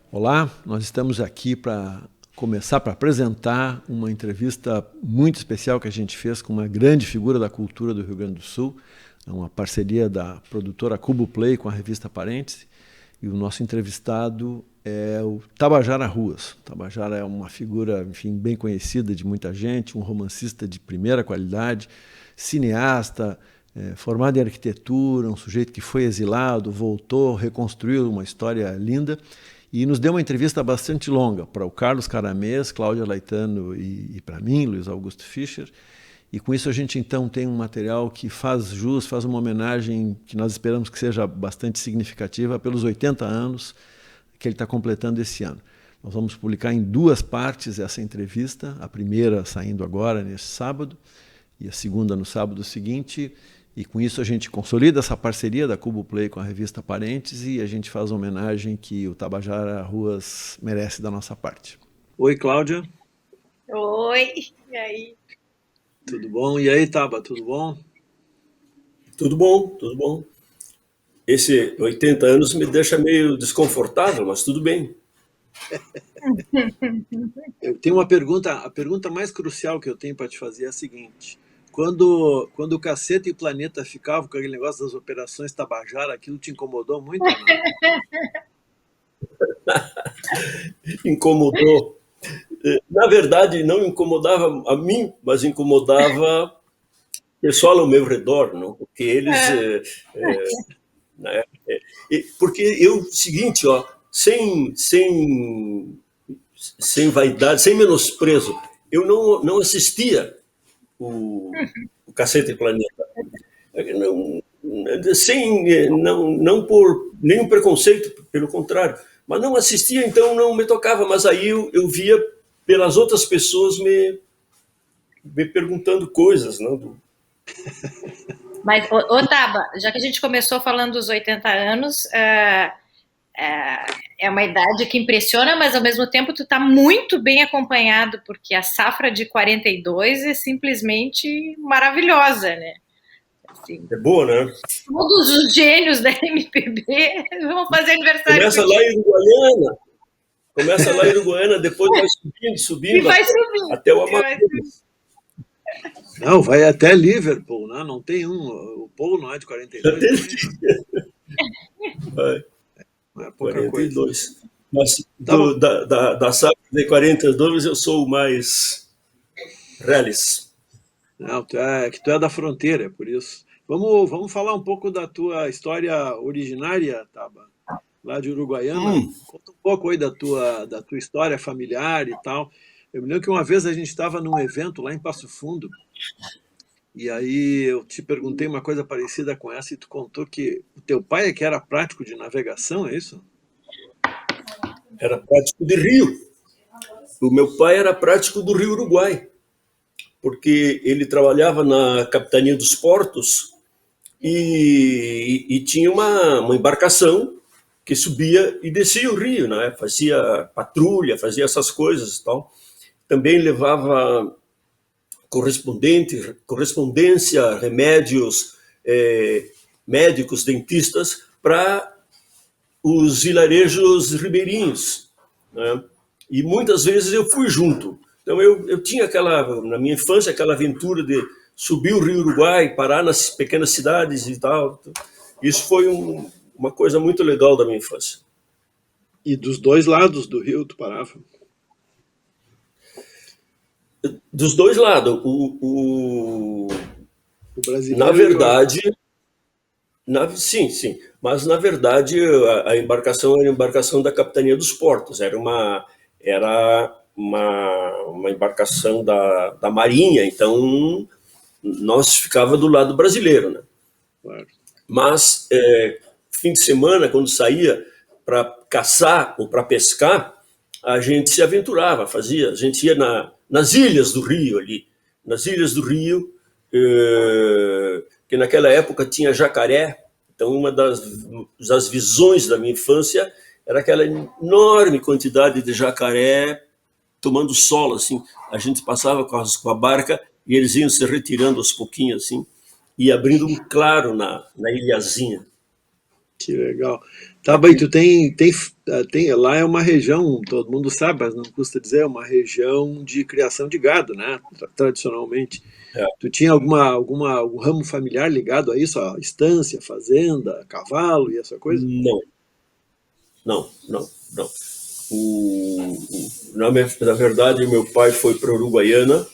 Olá, nós estamos aqui para apresentar uma entrevista muito especial que a gente fez com uma grande figura da cultura do Rio Grande do Sul, uma parceria da produtora Cubo Play com a revista Parêntese, e o nosso entrevistado é o Tabajara Ruas. O Tabajara é uma figura, enfim, bem conhecida de muita gente, um romancista de primeira qualidade, cineasta, formado em arquitetura, um sujeito que foi exilado, voltou, reconstruiu uma história linda, e nos deu uma entrevista bastante longa para o Carlos Caramês, Cláudia Laetano e para mim, Luiz Augusto Fischer. E com isso a gente então tem um material que faz jus, faz uma homenagem que nós esperamos que seja bastante significativa pelos 80 anos que ele está completando esse ano. Nós vamos publicar em duas partes essa entrevista, a primeira saindo agora, nesse sábado, e a segunda no sábado seguinte. E com isso a gente consolida essa parceria da Cubo Play com a revista Parêntese e a gente faz a homenagem que o Tabajara Ruas merece da nossa parte. Oi, Cláudia. Oi, e aí? Tudo bom? E aí, Taba, tudo bom? Tudo bom, tudo bom. Esse 80 anos me deixa meio desconfortável, mas tudo bem. Eu tenho uma pergunta, a pergunta mais crucial que eu tenho para te fazer é a seguinte. Quando o Caceta e o Planeta ficavam com aquele negócio das operações Tabajara, aquilo te incomodou muito? Incomodou. Na verdade, não incomodava a mim, mas incomodava o pessoal ao meu redor, não? Porque eles... porque eu, seguinte, ó, sem vaidade, sem menosprezo, eu não assistia o Caceta e Planeta. Não por nenhum preconceito, pelo contrário. Mas não assistia, então não me tocava. Mas aí eu via pelas outras pessoas me perguntando coisas. Não? Mas, Taba, já que a gente começou falando dos 80 anos, é uma idade que impressiona, mas ao mesmo tempo tu está muito bem acompanhado, porque a safra de 42 é simplesmente maravilhosa, né? Assim, é boa, né? Todos os gênios da MPB vão fazer aniversário. Começa lá em Uruguaiana, depois vai subindo e vai subindo até o Amazonas. Não, vai até Liverpool, né? Não tem o Paul não é de 42. Vai. Não é pouca 42. Coisa. Mas da safra de 42 eu sou o mais reales. Não, tu é da fronteira, é por isso. Vamos falar um pouco da tua história originária, Taba, lá de Uruguaiana. Conta um pouco aí da tua história familiar e tal. Eu me lembro que uma vez a gente estava num evento lá em Passo Fundo, e aí eu te perguntei uma coisa parecida com essa, e tu contou que o teu pai é que era prático de navegação, é isso? Era prático de rio. O meu pai era prático do Rio Uruguai, porque ele trabalhava na Capitania dos Portos e tinha uma embarcação que subia e descia o rio, né? Fazia patrulha, fazia essas coisas e tal. Também levava correspondência, remédios, médicos, dentistas para os vilarejos ribeirinhos, né? E muitas vezes eu fui junto. Então eu tinha na minha infância, aquela aventura de subir o Rio Uruguai, parar nas pequenas cidades e tal. Isso foi uma coisa muito legal da minha infância. E dos dois lados do rio tu parava? Dos dois lados. O brasileiro. Na verdade, sim. Mas, na verdade, a embarcação era a embarcação da Capitania dos Portos. Era uma embarcação da Marinha. Então, nós ficava do lado brasileiro, né? Claro. Mas, fim de semana, quando saía para caçar ou para pescar, a gente se aventurava, a gente ia nas ilhas do Rio ali, nas ilhas do Rio, que naquela época tinha jacaré. Então uma das visões da minha infância era aquela enorme quantidade de jacaré tomando sol, assim. A gente passava com a barca e eles iam se retirando aos pouquinhos, assim, e abrindo um claro na ilhazinha. Que legal. Tá, bem, tu tem, lá é uma região, todo mundo sabe, mas não custa dizer, é uma região de criação de gado, né? Tradicionalmente. É. Tu tinha algum ramo familiar ligado a isso, a estância, fazenda, cavalo e essa coisa? Não, não, não, não. Na verdade, meu pai foi para Uruguaiana,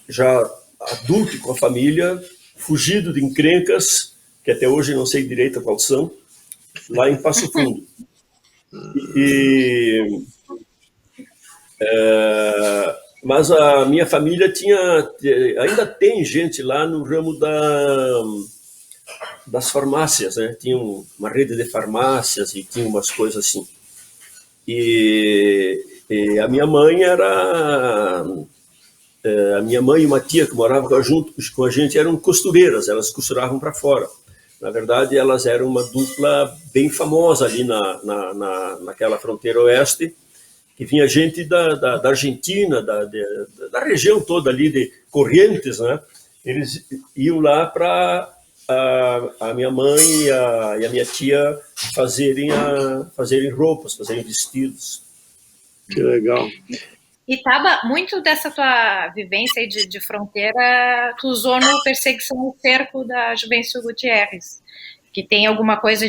já adulto com a família, fugido de encrencas, que até hoje não sei direito quais são, lá em Passo Fundo. Mas a minha família ainda tem gente lá no ramo das farmácias, né? Tinha uma rede de farmácias e tinha umas coisas assim. E a minha mãe a minha mãe e uma tia que morava junto com a gente eram costureiras, elas costuravam para fora. Na verdade, elas eram uma dupla bem famosa ali naquela fronteira oeste, que vinha gente da Argentina, da região toda ali de Corrientes, né? Eles iam lá para a minha mãe e a minha tia fazerem roupas, fazerem vestidos. Que legal. E Taba, muito dessa tua vivência aí de fronteira, tu usou no Perseguição e Cerco da Juvencio Gutierrez, que tem alguma coisa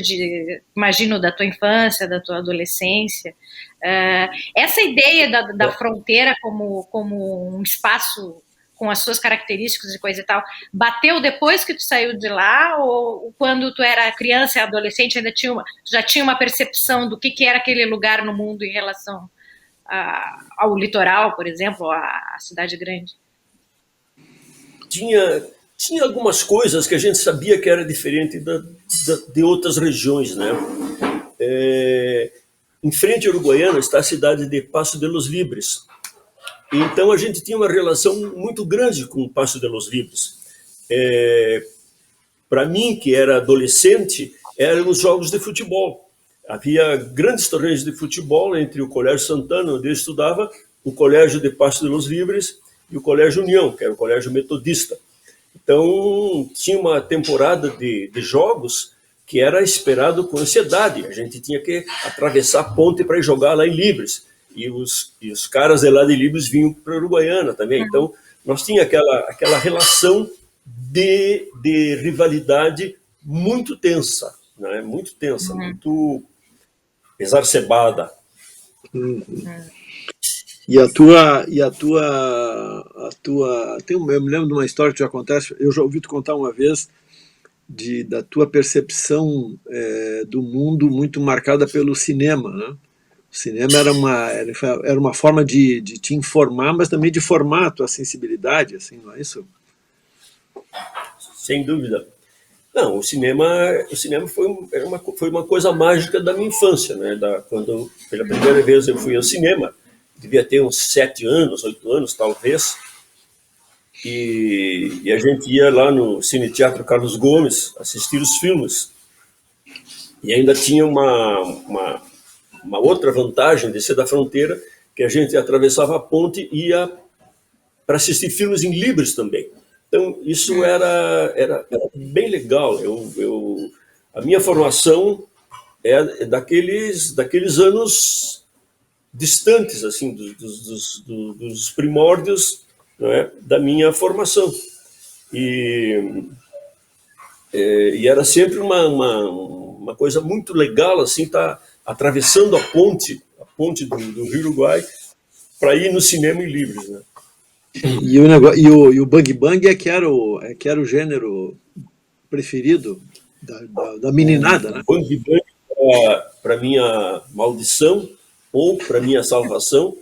imagino, da tua infância, da tua adolescência. Essa ideia da fronteira como um espaço com as suas características e coisa e tal, bateu depois que tu saiu de lá, ou quando tu era criança e adolescente ainda já tinha uma percepção do que era aquele lugar no mundo em relação ao litoral, por exemplo, à cidade grande? Tinha algumas coisas que a gente sabia que era diferente de outras regiões, né? Em frente à Uruguaiana está a cidade de Paso de los Libres. Então a gente tinha uma relação muito grande com o Paso de los Libres. Para mim, que era adolescente, eram os jogos de futebol. Havia grandes torneios de futebol entre o Colégio Santana, onde eu estudava, o Colégio de Paso de los Libres e o Colégio União, que era o colégio metodista. Então, tinha uma temporada de jogos que era esperado com ansiedade. A gente tinha que atravessar a ponte para ir jogar lá em Libres. E os caras de lá de Libres vinham para a Uruguaiana também. Então, nós tínhamos aquela relação de rivalidade muito tensa, né? Muito tensa, muito exacerbada. E a tua, eu me lembro de uma história que já acontece, eu já ouvi tu contar uma vez da tua percepção do mundo muito marcada pelo cinema, né? O cinema era uma forma de te informar, mas também de formar a tua sensibilidade, assim, não é isso? Sem dúvida. Não, o cinema foi uma coisa mágica da minha infância, né? Quando pela primeira vez eu fui ao cinema, devia ter uns 7 anos, 8 anos talvez, e a gente ia lá no Cine Teatro Carlos Gomes assistir os filmes. E ainda tinha uma outra vantagem de ser da fronteira, que a gente atravessava a ponte e ia para assistir filmes em Libres também. Então, isso era bem legal. A minha formação é daqueles anos distantes, assim, dos primórdios, não é, da minha formação. E era sempre uma coisa muito legal, assim, estar atravessando a ponte do Rio Uruguai, para ir no cinema em Libres, né? E o Bang Bang é que era o gênero preferido da meninada, né? O Bang Bang, para minha maldição ou para minha salvação,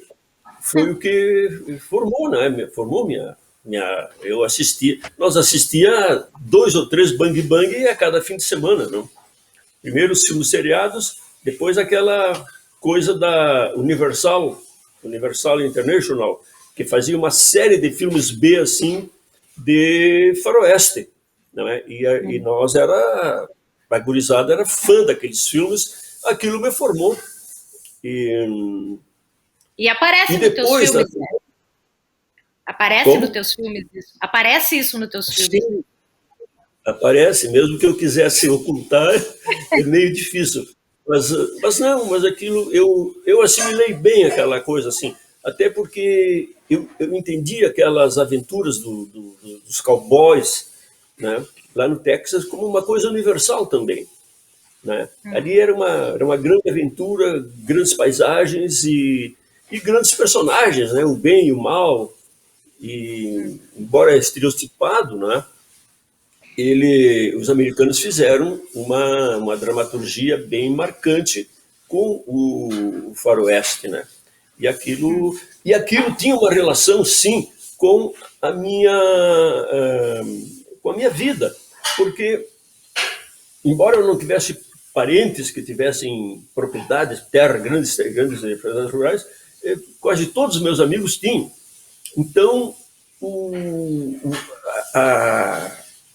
foi o que formou, né? Formou nós assistia 2 ou 3 Bang Bang a cada fim de semana, não? Primeiro os filmes seriados, depois aquela coisa da Universal International, que fazia uma série de filmes B, assim, de faroeste, não é? E nós a gurizada era fã daqueles filmes, aquilo me formou. E aparece nos teus filmes, né? Aparece nos teus filmes isso? Aparece isso nos teus filmes? aparece, mesmo que eu quisesse ocultar, é meio difícil. Mas aquilo, eu assimilei bem aquela coisa, assim, até porque eu entendi aquelas aventuras dos cowboys, né, lá no Texas como uma coisa universal também. Né? Ali era uma grande aventura, grandes paisagens e grandes personagens, né? O bem e o mal, e embora estereotipado, né? Os americanos fizeram uma dramaturgia bem marcante com o faroeste, né? E aquilo tinha uma relação, sim, com a minha vida, porque embora eu não tivesse parentes que tivessem propriedades, grandes propriedades rurais, quase todos os meus amigos tinham. Então,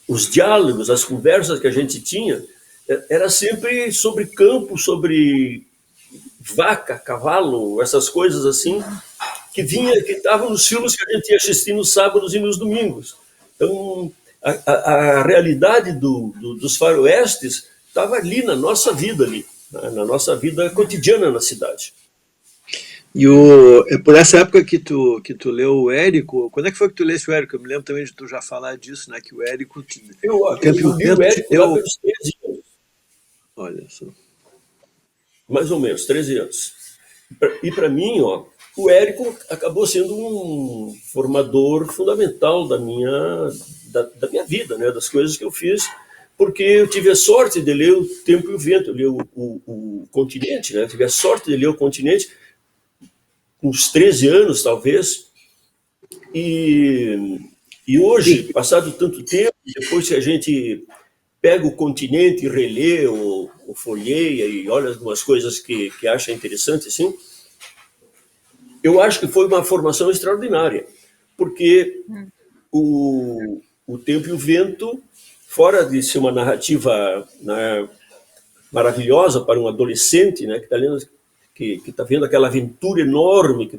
os diálogos, as conversas que a gente tinha, era sempre sobre campo, sobre vaca, cavalo, essas coisas assim, que estavam nos filmes que a gente ia assistir nos sábados e nos domingos. Então, a realidade dos faroestes estava ali na nossa vida, na nossa vida cotidiana na cidade. E é por essa época que tu leu o Érico. Quando é que foi que tu lesse o Érico? Eu me lembro também de tu já falar disso, né? Que o Érico... Eu li o Érico lá pelos 13 anos. Olha só. Mais ou menos, 13 anos. E para mim, o Érico acabou sendo um formador fundamental da minha vida, né? Das coisas que eu fiz, porque eu tive a sorte de ler O Tempo e o Vento, eu li o Continente, né? Eu tive a sorte de ler o Continente com uns 13 anos, talvez, e hoje, passado tanto tempo, depois que a gente pega o Continente e relê, ou folheia e olha algumas coisas que acha interessante, assim, eu acho que foi uma formação extraordinária, porque o Tempo e o Vento, fora de ser uma narrativa, né, maravilhosa para um adolescente, né, que está lendo, que está vendo aquela aventura enorme que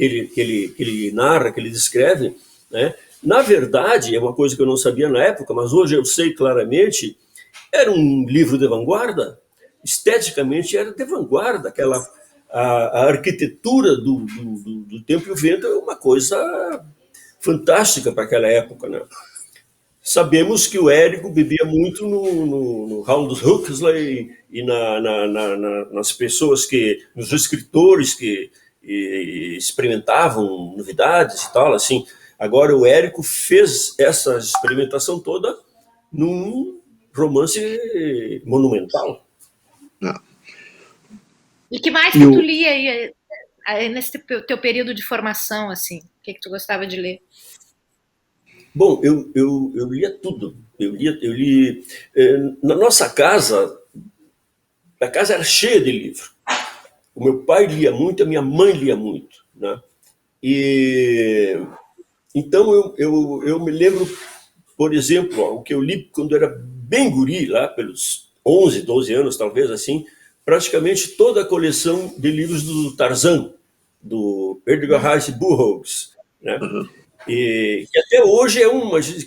ele narra, que ele descreve, né? Na verdade, é uma coisa que eu não sabia na época, mas hoje eu sei claramente, era um livro de vanguarda, esteticamente era de vanguarda, a arquitetura do Tempo e o Vento é uma coisa fantástica para aquela época, né? Sabemos que o Érico bebia muito no Aldous Huxley e nas pessoas nos escritores que experimentavam novidades e tal, assim. Agora o Érico fez essa experimentação toda num romance monumental. E que mais que tu lia aí nesse teu período de formação, assim? O que tu gostava de ler? Bom, eu lia tudo. Eu li na nossa casa, a casa era cheia de livros. O meu pai lia muito, a minha mãe lia muito, né? E então eu me lembro, por exemplo, o que eu li quando era bem guri, lá pelos 11, 12 anos, talvez assim, praticamente toda a coleção de livros do Tarzan, do Edgar Rice Burroughs, né? E que até hoje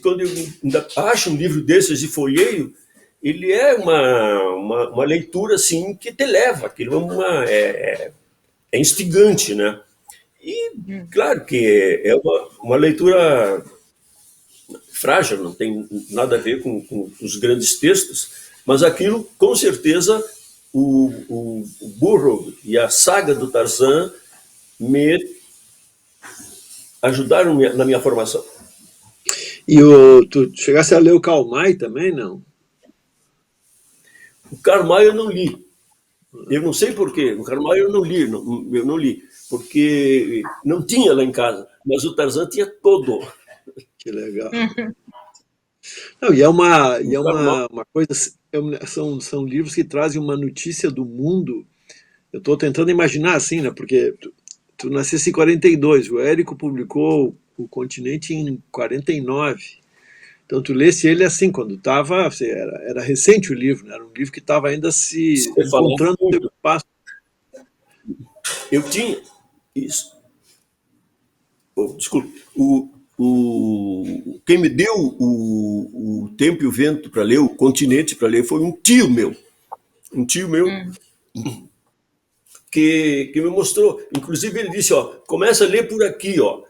quando eu ainda acho um livro desses e folheio, ele é uma leitura assim que te leva, aquilo é instigante, né? E claro que é uma leitura frágil, não tem nada a ver com os grandes textos, mas aquilo, com certeza, o Burroughs e a saga do Tarzan me ajudaram na minha formação. E tu chegasse a ler o Karl May também, não? O Karl May eu não li. Eu não sei porquê. O Karl May eu não li, porque não tinha lá em casa, mas o Tarzan tinha todo. Que legal. Não, e é uma coisa, são livros que trazem uma notícia do mundo. Eu estou tentando imaginar assim, né? Porque tu nascesse em 42, o Érico publicou O Continente em 49. Então tu lesse ele assim, quando estava, era recente o livro, né? Era um livro que estava ainda se encontrando no seu espaço. Eu tinha isso. Desculpe. quem me deu o Tempo e o Vento para ler, o Continente para ler, foi um tio meu que me mostrou. Inclusive ele disse, ó, começa a ler por aqui, ó,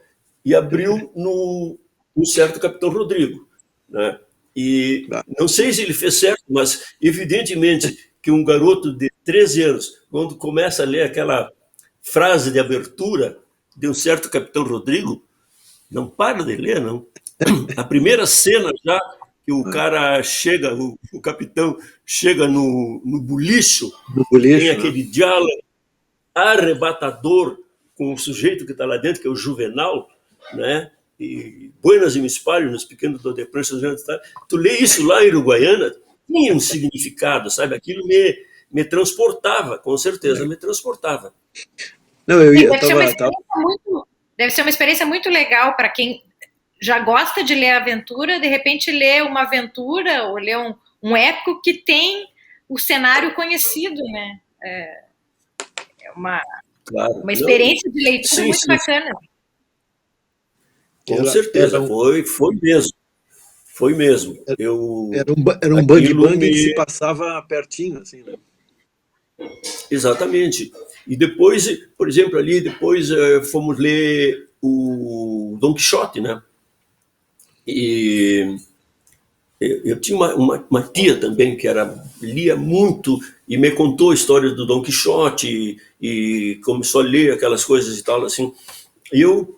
e abriu no certo Capitão Rodrigo, né? E não sei se ele fez certo, mas evidentemente que um garoto de 13 anos, quando começa a ler aquela frase de abertura de um certo Capitão Rodrigo, não para de ler, não. A primeira cena já que o cara chega, o capitão chega no bulicho, tem aquele diálogo arrebatador com o sujeito que está lá dentro, que é o Juvenal, né? E Buenas e me espalho nos pequenos do de prancha, tu lê isso lá em Uruguaiana, tinha um significado, sabe? Aquilo me transportava, com certeza me transportava. Não, deve ser uma experiência muito legal para quem já gosta de ler aventura, de repente ler uma aventura ou ler um épico que tem o cenário conhecido, né? É uma experiência de leitura muito bacana. Com certeza, foi mesmo. Foi mesmo. Era um bang-bang que se passava pertinho, assim, né? Exatamente. E depois, por exemplo, ali, depois fomos ler o Dom Quixote, né? E eu tinha uma tia também que lia muito e me contou histórias do Dom Quixote e começou a ler aquelas coisas e tal, assim. E eu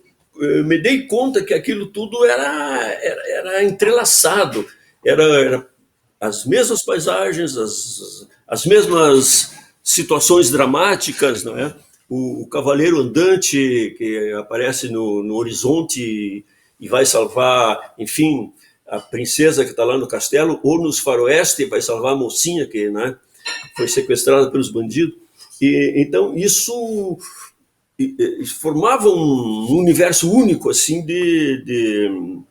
me dei conta que aquilo tudo era entrelaçado, era as mesmas paisagens, as mesmas situações dramáticas, não é? O cavaleiro andante que aparece no horizonte e vai salvar, enfim, a princesa que está lá no castelo, ou nos faroeste vai salvar a mocinha que, né, foi sequestrada pelos bandidos. E então isso formava um universo único assim de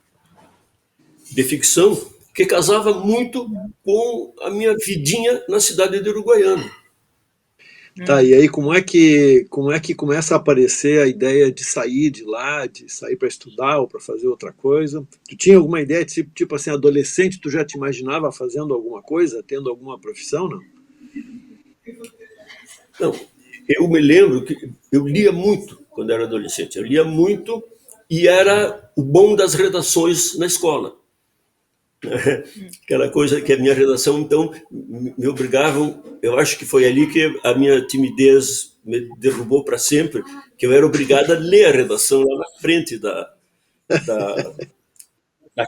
ficção que casava muito com a minha vidinha na cidade de Uruguaiana. Tá, e aí como é que começa a aparecer a ideia de sair de lá, de sair para estudar ou para fazer outra coisa? Tu tinha alguma ideia, tipo assim, adolescente, tu já te imaginava fazendo alguma coisa, tendo alguma profissão, não? Não, eu me lembro que eu lia muito quando era adolescente, eu lia muito e era o bom das redações na escola. Aquela coisa que a minha redação, então, me obrigavam, eu acho que foi ali que a minha timidez me derrubou para sempre, que eu era obrigado a ler a redação lá na frente da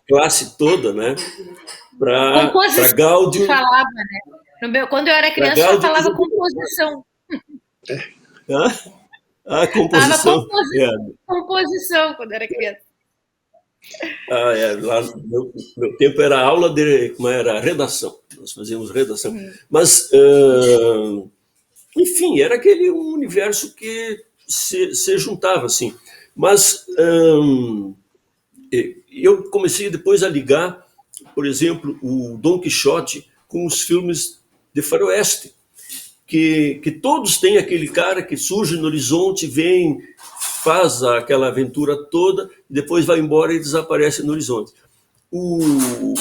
classe toda, né? Para Gáudio. Falava, né? Quando eu era criança, eu falava composição. Composição. Composição quando eu era criança. Lá no meu tempo era aula como era redação, nós fazíamos redação, mas enfim, era aquele universo que se juntava assim, mas eu comecei depois a ligar, por exemplo, o Dom Quixote com os filmes de faroeste, que todos têm aquele cara que surge no horizonte, vem, faz aquela aventura toda, e depois vai embora e desaparece no horizonte. O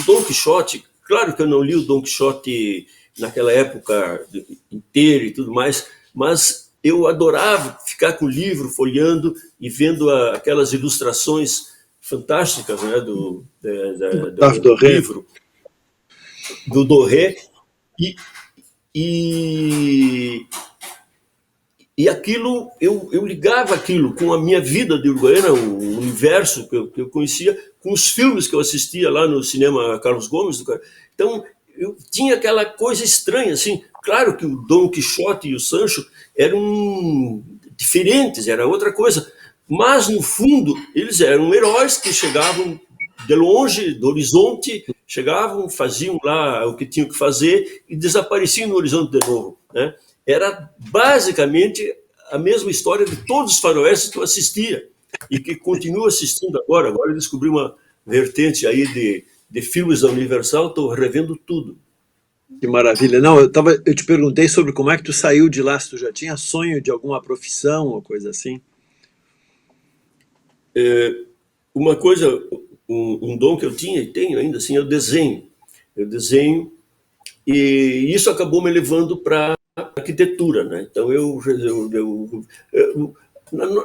Dom Quixote, claro que eu não li o Dom Quixote naquela época inteira e tudo mais, mas eu adorava ficar com o livro, folheando e vendo aquelas ilustrações fantásticas, né, do livro, do Doré, e aquilo, eu ligava aquilo com a minha vida de Uruguaiana, o universo que eu conhecia, com os filmes que eu assistia lá no cinema Carlos Gomes. Então, eu tinha aquela coisa estranha, assim. Claro que o Dom Quixote e o Sancho eram diferentes, era outra coisa. Mas, no fundo, eles eram heróis que chegavam de longe, do horizonte, chegavam, faziam lá o que tinham que fazer e desapareciam no horizonte de novo, né? Era basicamente a mesma história de todos os faroestes que eu assistia e que continuo assistindo agora. Agora eu descobri uma vertente aí de filmes da Universal, estou revendo tudo. Que maravilha. Não, eu te perguntei sobre como é que tu saiu de lá, se tu já tinha sonho de alguma profissão ou coisa assim. uma coisa, um dom que eu tinha e tenho ainda assim, é o desenho. Eu desenho, e isso acabou me levando para arquitetura, né? Então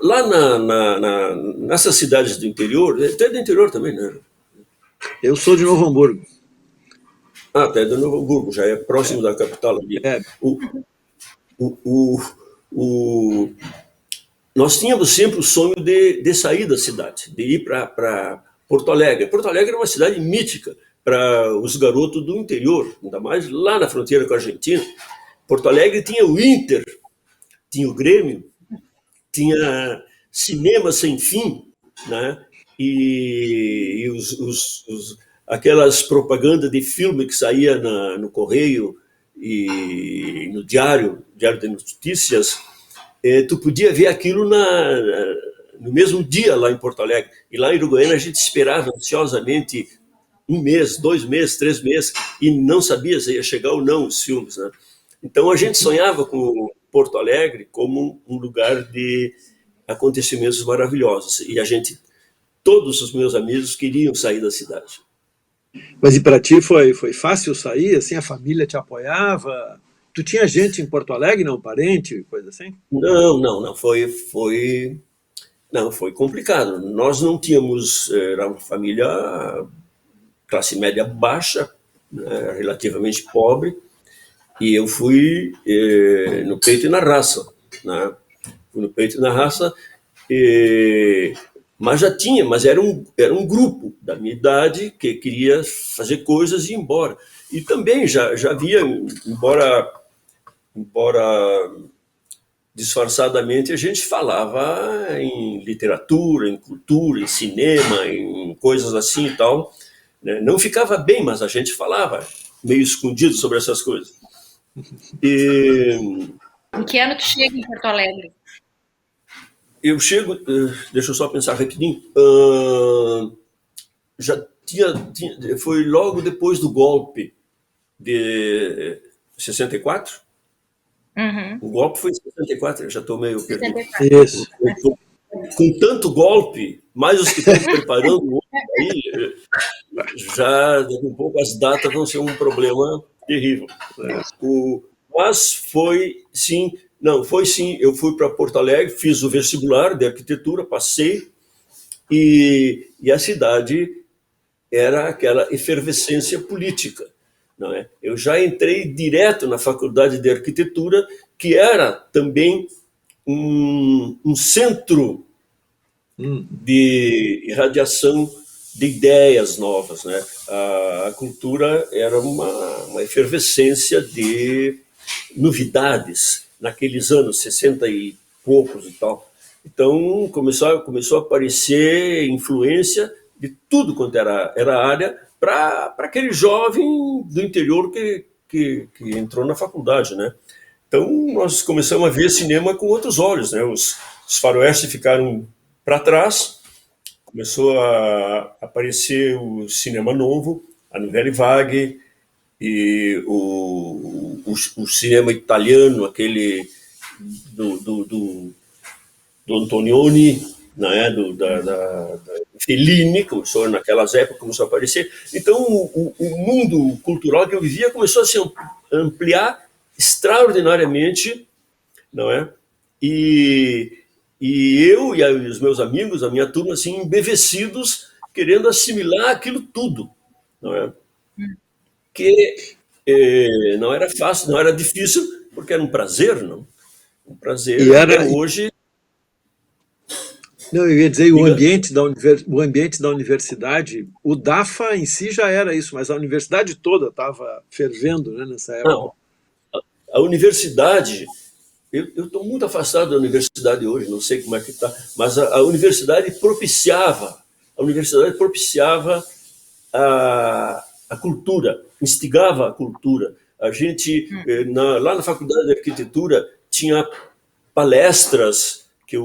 lá nessas cidades do interior, até do interior também, né? Eu sou de Novo Hamburgo. Ah, até do Novo Hamburgo, já é próximo da capital ali. É. O, o, o, nós tínhamos sempre o sonho de sair da cidade, de ir para Porto Alegre. Porto Alegre é uma cidade mítica para os garotos do interior, ainda mais lá na fronteira com a Argentina. Porto Alegre tinha o Inter, tinha o Grêmio, tinha cinema sem fim, né? E aquelas propagandas de filme que saía no Correio e no Diário de Notícias, tu podia ver aquilo no mesmo dia lá em Porto Alegre. E lá em Uruguaiana a gente esperava ansiosamente 1 mês, 2 meses, 3 meses, e não sabia se ia chegar ou não os filmes, né? Então a gente sonhava com Porto Alegre como um lugar de acontecimentos maravilhosos. E todos os meus amigos queriam sair da cidade. Mas e para ti foi fácil sair? Assim, a família te apoiava? Tu tinha gente em Porto Alegre, não? Parente, coisa assim? Não. Foi complicado. Nós não tínhamos, era uma família classe média baixa, né, relativamente pobre, e eu fui no peito e na raça, né? Fui no peito e na raça, mas era um grupo da minha idade que queria fazer coisas e ir embora. E também já havia, embora disfarçadamente, a gente falava em literatura, em cultura, em cinema, em coisas assim e tal, né? Não ficava bem, mas a gente falava meio escondido sobre essas coisas. Em que ano tu chega em Porto Alegre? Eu chego, deixa eu só pensar rapidinho, já foi logo depois do golpe de 64. Uhum. O golpe foi em 64, eu já estou meio perdido. 64. Isso. Com tanto golpe, mais os que estão preparando aí, já daqui a um pouco as datas vão ser um problema terrível. Mas foi sim, eu fui para Porto Alegre, fiz o vestibular de arquitetura, passei, e a cidade era aquela efervescência política, não é? Eu já entrei direto na faculdade de arquitetura, que era também um centro de irradiação de ideias novas, né? A cultura era uma efervescência de novidades naqueles anos 60 e poucos e tal. Então começou a aparecer influência de tudo quanto era área para aquele jovem do interior que entrou na faculdade, né? Então nós começamos a ver cinema com outros olhos, né? Os faroestes ficaram para trás, começou a aparecer o cinema novo, a Nouvelle Vague, e o cinema italiano, aquele do Antonioni, né, da Fellini, começou naquelas épocas, começou a aparecer. Então o mundo cultural que eu vivia começou a se ampliar extraordinariamente, não é? E eu e os meus amigos, a minha turma, assim, embevecidos, querendo assimilar aquilo tudo, não é? Que não era fácil, não era difícil, porque era um prazer, não? Um prazer, e era até hoje. Não, eu ia dizer, o ambiente da universidade, o DAFA em si já era isso, mas a universidade toda estava fervendo, né, nessa época. Não, a universidade, eu estou muito afastado da universidade hoje, não sei como é que está, mas a universidade propiciava a cultura, instigava a cultura. A gente, lá na Faculdade de Arquitetura, tinha palestras que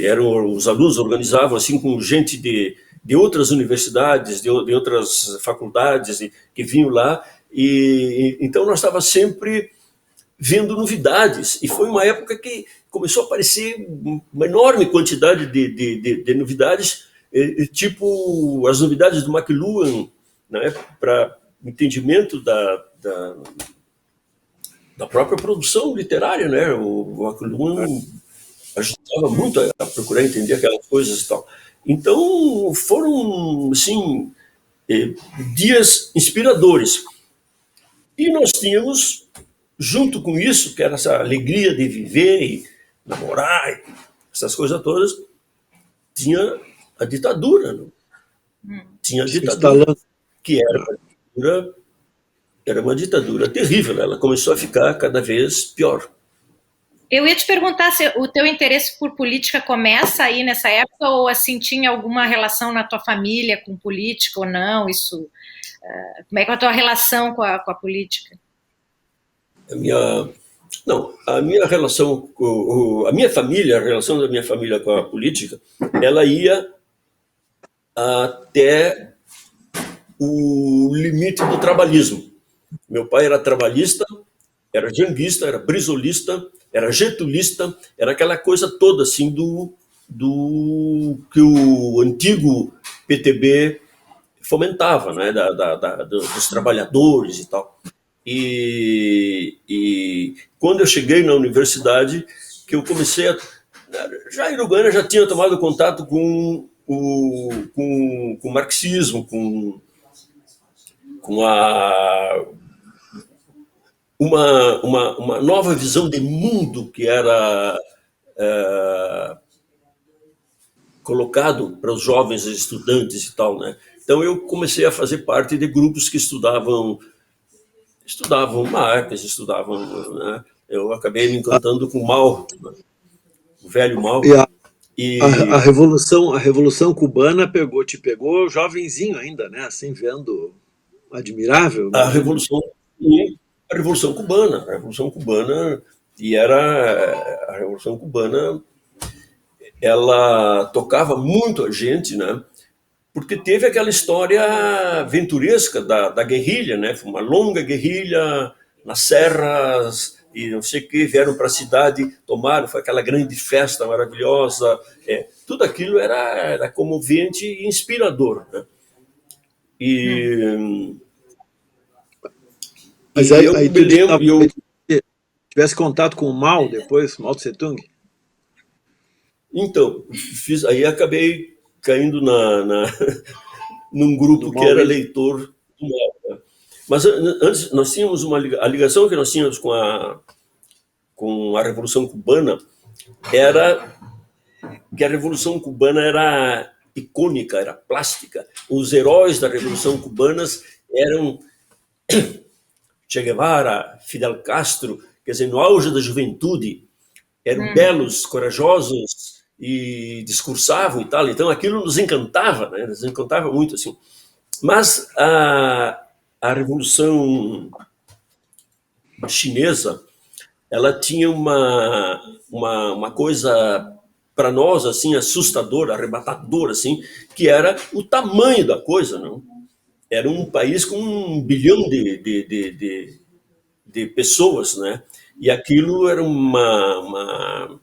eram os alunos organizavam assim com gente de outras universidades, de outras faculdades que vinham lá, e então nós estávamos sempre vendo novidades. E foi uma época que começou a aparecer uma enorme quantidade de novidades, tipo as novidades do McLuhan, né, para entendimento da própria produção literária, né? O McLuhan ajudava muito a procurar entender aquelas coisas e tal. Então, foram, assim, dias inspiradores. E nós tínhamos, junto com isso, que era essa alegria de viver e namorar, essas coisas todas, tinha a ditadura. Não? Tinha a ditadura, que era uma ditadura terrível. Ela começou a ficar cada vez pior. Eu ia te perguntar se o teu interesse por política começa aí nessa época ou assim tinha alguma relação na tua família com política ou não? Isso, como é que é a tua relação com a política? A minha relação, a relação da minha família com a política, ela ia até o limite do trabalhismo. Meu pai era trabalhista, era janguista, era brisolista, era getulista, era aquela coisa toda assim do que o antigo PTB fomentava, né, dos trabalhadores e tal. E quando eu cheguei na universidade, que eu comecei já em Uruguaiana já tinha tomado contato com o marxismo, com uma nova visão de mundo que era colocado para os jovens estudantes e tal, né? Então eu comecei a fazer parte de grupos que estudavam Marx, né? Eu acabei me encantando com o Mao, né? O velho Mao. E a revolução cubana te pegou jovenzinho ainda, né? Assim, vendo, admirável. A revolução cubana, e a revolução cubana, ela tocava muito a gente, né? Porque teve aquela história aventuresca da guerrilha, né? Foi uma longa guerrilha nas serras e não sei o que, vieram para a cidade, tomaram, foi aquela grande festa maravilhosa. Tudo aquilo era comovente e inspirador, né? Mas aí tu tivesse contato com o Mao depois, Mao Tse Tung? Então, aí acabei caindo num grupo que era leitor do Mao. Né? Mas antes nós tínhamos a ligação que nós tínhamos com a Revolução Cubana era que a Revolução Cubana era icônica, era plástica. Os heróis da Revolução Cubana eram Che Guevara, Fidel Castro, quer dizer, no auge da juventude, eram belos, corajosos e discursavam e tal. Então aquilo nos encantava, né? Nos encantava muito assim. Mas a Revolução Chinesa, ela tinha uma coisa para nós assim assustadora, arrebatadora assim, que era o tamanho da coisa, não? Era um país com 1 bilhão de pessoas, né? E aquilo era uma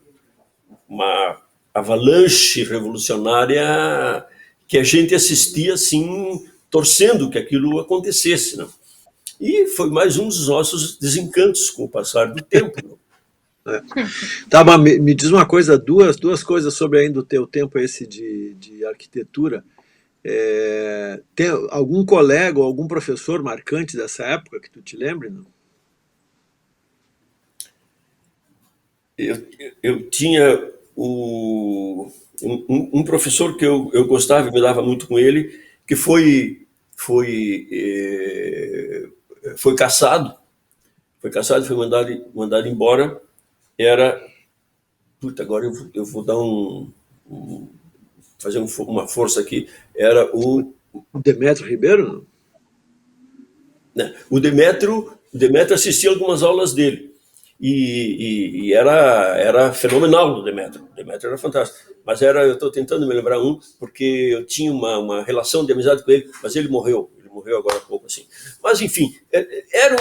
avalanche revolucionária que a gente assistia assim, torcendo que aquilo acontecesse, né? E foi mais um dos nossos desencantos com o passar do tempo. Tá, mas me diz uma coisa, duas coisas sobre ainda o teu tempo esse de arquitetura. Tem algum colega ou algum professor marcante dessa época que tu te lembre, não? Eu tinha um professor que eu gostava e me dava muito com ele, que foi cassado, foi mandado embora. Agora eu vou dar fazer uma força aqui. Era o Demétrio Ribeiro? Não? O Demétrio assistia algumas aulas dele. E era fenomenal o Demétrio. O Demétrio era fantástico. Mas eu estou tentando me lembrar porque eu tinha uma relação de amizade com ele, mas ele morreu. Ele morreu agora há pouco, assim. Mas, enfim, era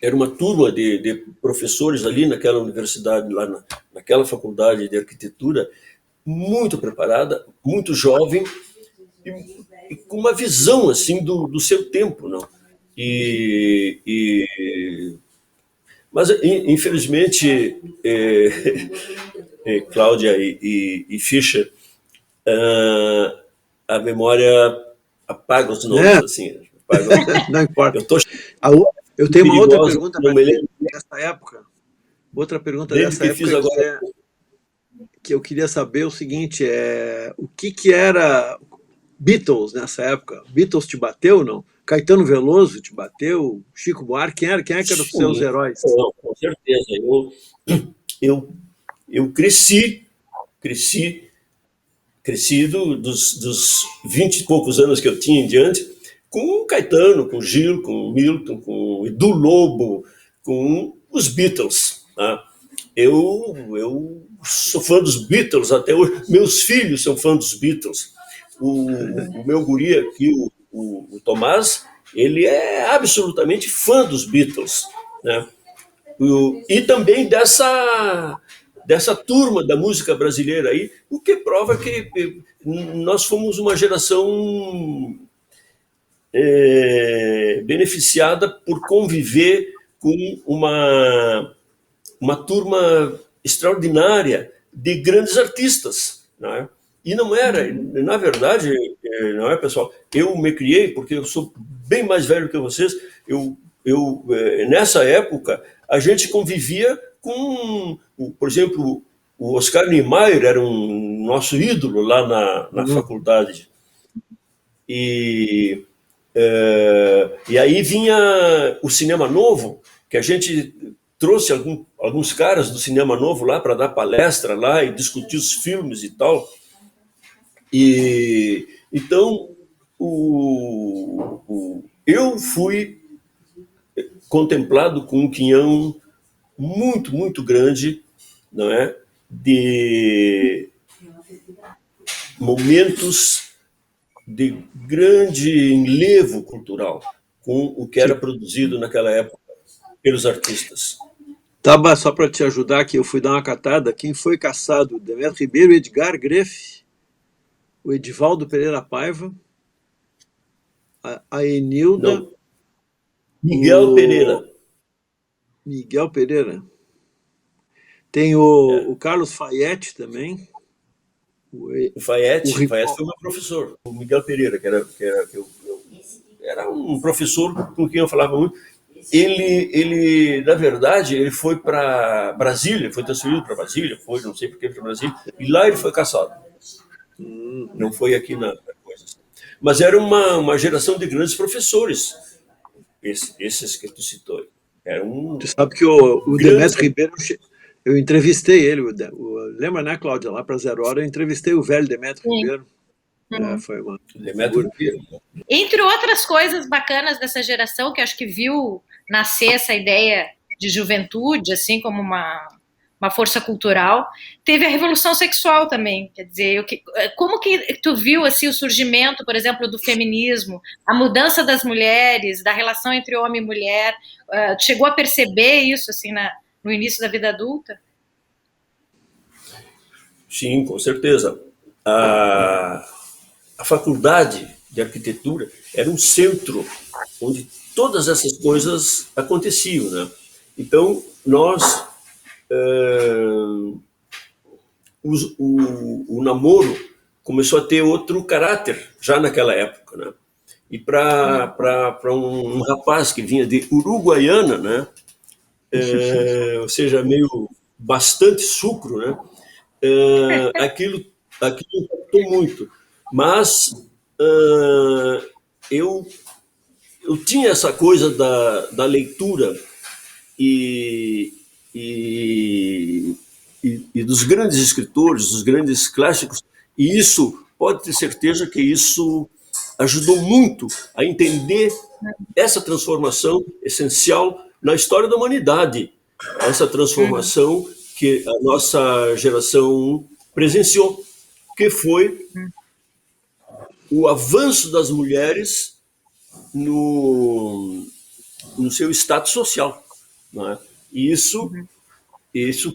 era uma turma de professores ali naquela universidade, naquela faculdade de arquitetura, muito preparada, muito jovem e com uma visão assim do seu tempo, não? Mas infelizmente, Cláudia e Fischer, a memória apaga os nomes, assim. Não importa. Eu tenho uma outra pergunta dessa época. Outra pergunta dessa época fiz agora. Que eu queria saber o seguinte, o que era Beatles nessa época? Beatles te bateu, não? Caetano Veloso te bateu? Chico Buarque? Quem é que eram os seus heróis? Não, com certeza. Eu cresci dos 20 e poucos anos que eu tinha em diante, com o Caetano, com o Gil, com o Milton, com o Edu Lobo, com os Beatles. Tá? Eu sou fã dos Beatles até hoje. Meus filhos são fãs dos Beatles. O meu guri aqui, o Tomás, ele é absolutamente fã dos Beatles, né? E também dessa turma da música brasileira aí, o que prova que nós fomos uma geração beneficiada por conviver com uma turma extraordinária de grandes artistas, né? E não era, na verdade, não é, pessoal? Eu me criei, porque eu sou bem mais velho que vocês, nessa época, a gente convivia com, por exemplo, o Oscar Niemeyer era um nosso ídolo lá na faculdade. E aí vinha o Cinema Novo, que a gente trouxe alguns caras do Cinema Novo lá para dar palestra lá e discutir os filmes e tal. E então eu fui contemplado com um quinhão muito, muito grande, não é? De momentos de grande enlevo cultural com o que era produzido naquela época pelos artistas. Tava, só para te ajudar aqui, eu fui dar uma catada. Quem foi caçado? Demetrio Ribeiro, Edgar Greff, o Edivaldo Pereira Paiva, a Enilda... Não. Miguel Pereira. Miguel Pereira. Tem o Carlos Fayette também. O Fayette foi meu professor. O Miguel Pereira, que era um professor com quem eu falava muito. Ele, na verdade, ele foi para Brasília, foi transferido para Brasília, não sei por que para Brasília, e lá ele foi caçado. Não foi aqui na coisa. Mas era uma geração de grandes professores, esses que tu citou. Tu sabe que o Demetrio Ribeiro, eu entrevistei ele, lembra, né, Cláudia, lá para Zero Hora, eu entrevistei o velho Demetrio Ribeiro. Foi uma Demetrio Ribeiro. Entre outras coisas bacanas dessa geração, que acho que viu nascer essa ideia de juventude, assim, como uma força cultural, teve a revolução sexual também. Quer dizer, como que tu viu assim, o surgimento, por exemplo, do feminismo, a mudança das mulheres, da relação entre homem e mulher? Tu chegou a perceber isso assim, no início da vida adulta? Sim, com certeza. A faculdade de arquitetura era um centro onde todas essas coisas aconteciam, né? Então, nós... o namoro começou a ter outro caráter já naquela época, né? E para um rapaz que vinha de Uruguaiana, né? Ou seja, meio bastante sucro, né? Aquilo impactou muito. Mas eu tinha essa coisa da leitura e dos grandes escritores, dos grandes clássicos, e isso, pode ter certeza que isso ajudou muito a entender essa transformação essencial na história da humanidade, essa transformação que a nossa geração presenciou, que foi o avanço das mulheres no seu status social. não é? E isso,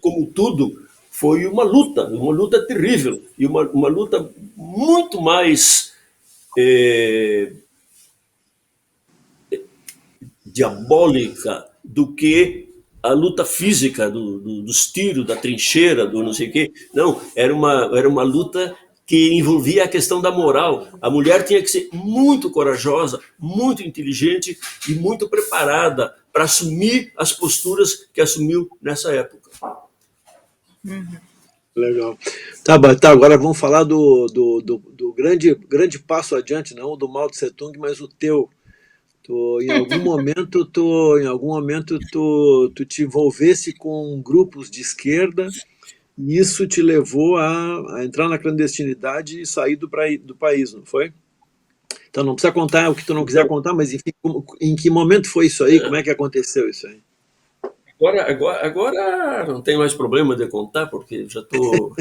como tudo, foi uma luta terrível, e uma luta muito mais diabólica do que a luta física dos tiros, da trincheira, do não sei o quê. Não, era uma luta que envolvia a questão da moral. A mulher tinha que ser muito corajosa, muito inteligente e muito preparada para assumir as posturas que assumiu nessa época. Legal. Tá, agora vamos falar do grande passo adiante, não do Mao Tse Tung, mas o teu. Em algum momento tu te envolvesse com grupos de esquerda e isso te levou a entrar na clandestinidade e sair do país, não foi? Então não precisa contar o que tu não quiser contar, mas enfim, em que momento foi isso aí? Como é que aconteceu isso aí? Agora não tem mais problema de contar, porque já estou.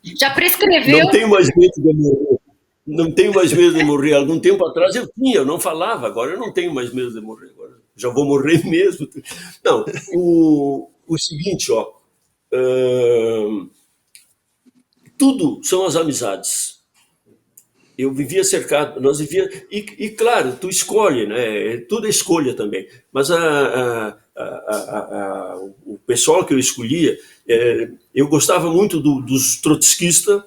Já prescreveu? Não tenho mais medo de morrer. Não tenho mais medo de morrer. Algum tempo atrás eu não falava, agora eu não tenho mais medo de morrer. Agora já vou morrer mesmo. Não, o seguinte, ó, tudo são as amizades. Eu vivia cercado, nós vivíamos, e claro, tu escolhe, né? Tudo é escolha também. Mas o pessoal que eu escolhia, eu gostava muito dos trotskistas,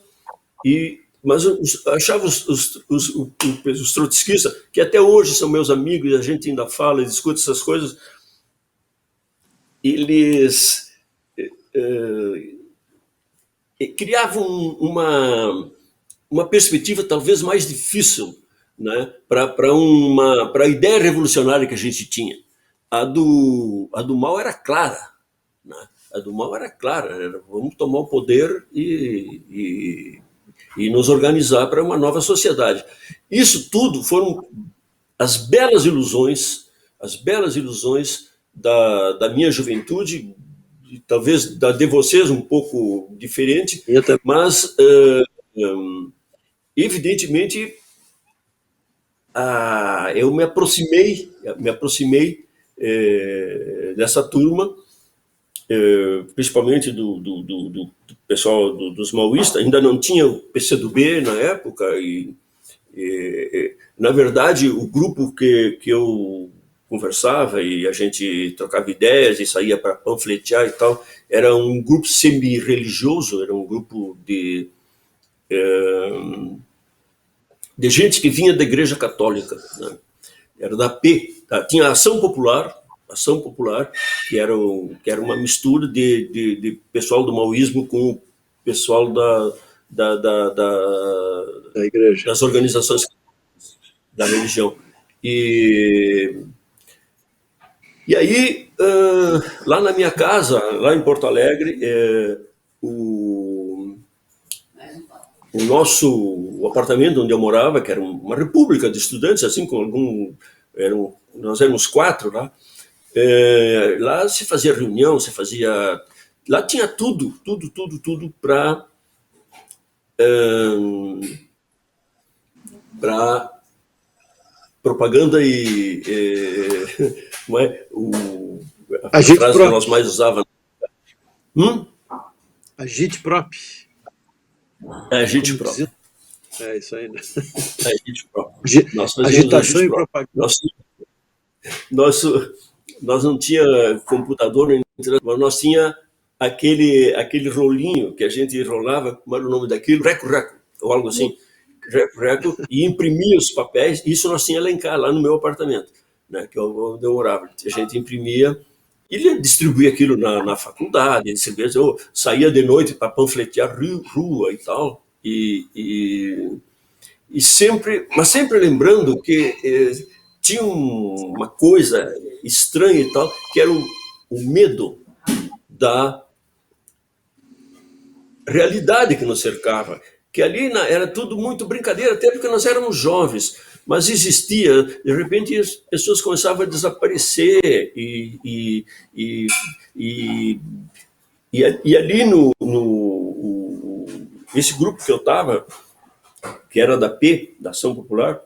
mas eu achava os trotskistas, que até hoje são meus amigos, e a gente ainda fala e discute essas coisas, eles criavam uma perspectiva talvez mais difícil, né, para a ideia revolucionária que a gente tinha. A do Mao era clara, né? A do Mao era clara, vamos tomar o poder e nos organizar para uma nova sociedade. Isso tudo foram as belas ilusões da minha juventude, talvez da de vocês um pouco diferente, mas evidentemente eu me aproximei dessa turma, principalmente do pessoal dos maoístas. Ainda não tinha o PCdoB na época, e na verdade o grupo que eu conversava e a gente trocava ideias e saía para panfletear e tal, era um grupo semi-religioso, era um grupo de gente que vinha da Igreja Católica, né? Era da P, tá? Tinha a Ação Popular, que era uma mistura de pessoal do maoísmo com o pessoal Da igreja, das organizações da religião. E aí, lá na minha casa, lá em Porto Alegre, o apartamento onde eu morava, que era uma república de estudantes, assim, nós éramos 4 lá. Lá se fazia reunião, lá tinha tudo para propaganda não é? A frase que nós mais usávamos. Agite prop. Agite prop. É isso aí, né? Agite prop. Agitação e propaganda. Nós não tinha computador, mas nós tinha aquele rolinho que a gente rolava, como era o nome daquilo? Reco, ou algo assim. Reco, e imprimia os papéis. Isso nós tínhamos lá no meu apartamento, né, que onde eu morava. A gente imprimia e distribuía aquilo na faculdade, eu saía de noite para panfletear rua e tal, mas sempre lembrando que tinha uma coisa estranha e tal, que era o medo da realidade que nos cercava, que ali era tudo muito brincadeira, até porque nós éramos jovens, mas existia, de repente as pessoas começavam a desaparecer, e ali esse grupo que eu estava, que era da P, da Ação Popular,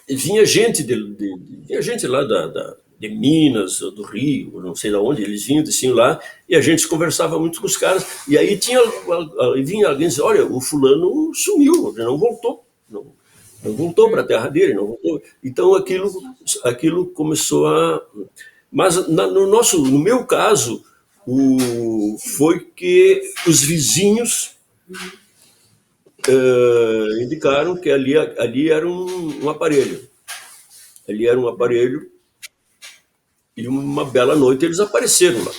vinha gente vinha gente lá de Minas, do Rio, não sei de onde, eles desciam lá, e a gente conversava muito com os caras, e aí vinha alguém e dizia, olha, o fulano sumiu, ele não voltou, não voltou para a terra dele, não voltou. Então aquilo começou a... Mas no meu caso, foi que os vizinhos indicaram que ali era um aparelho. Ali era um aparelho e uma bela noite eles apareceram lá.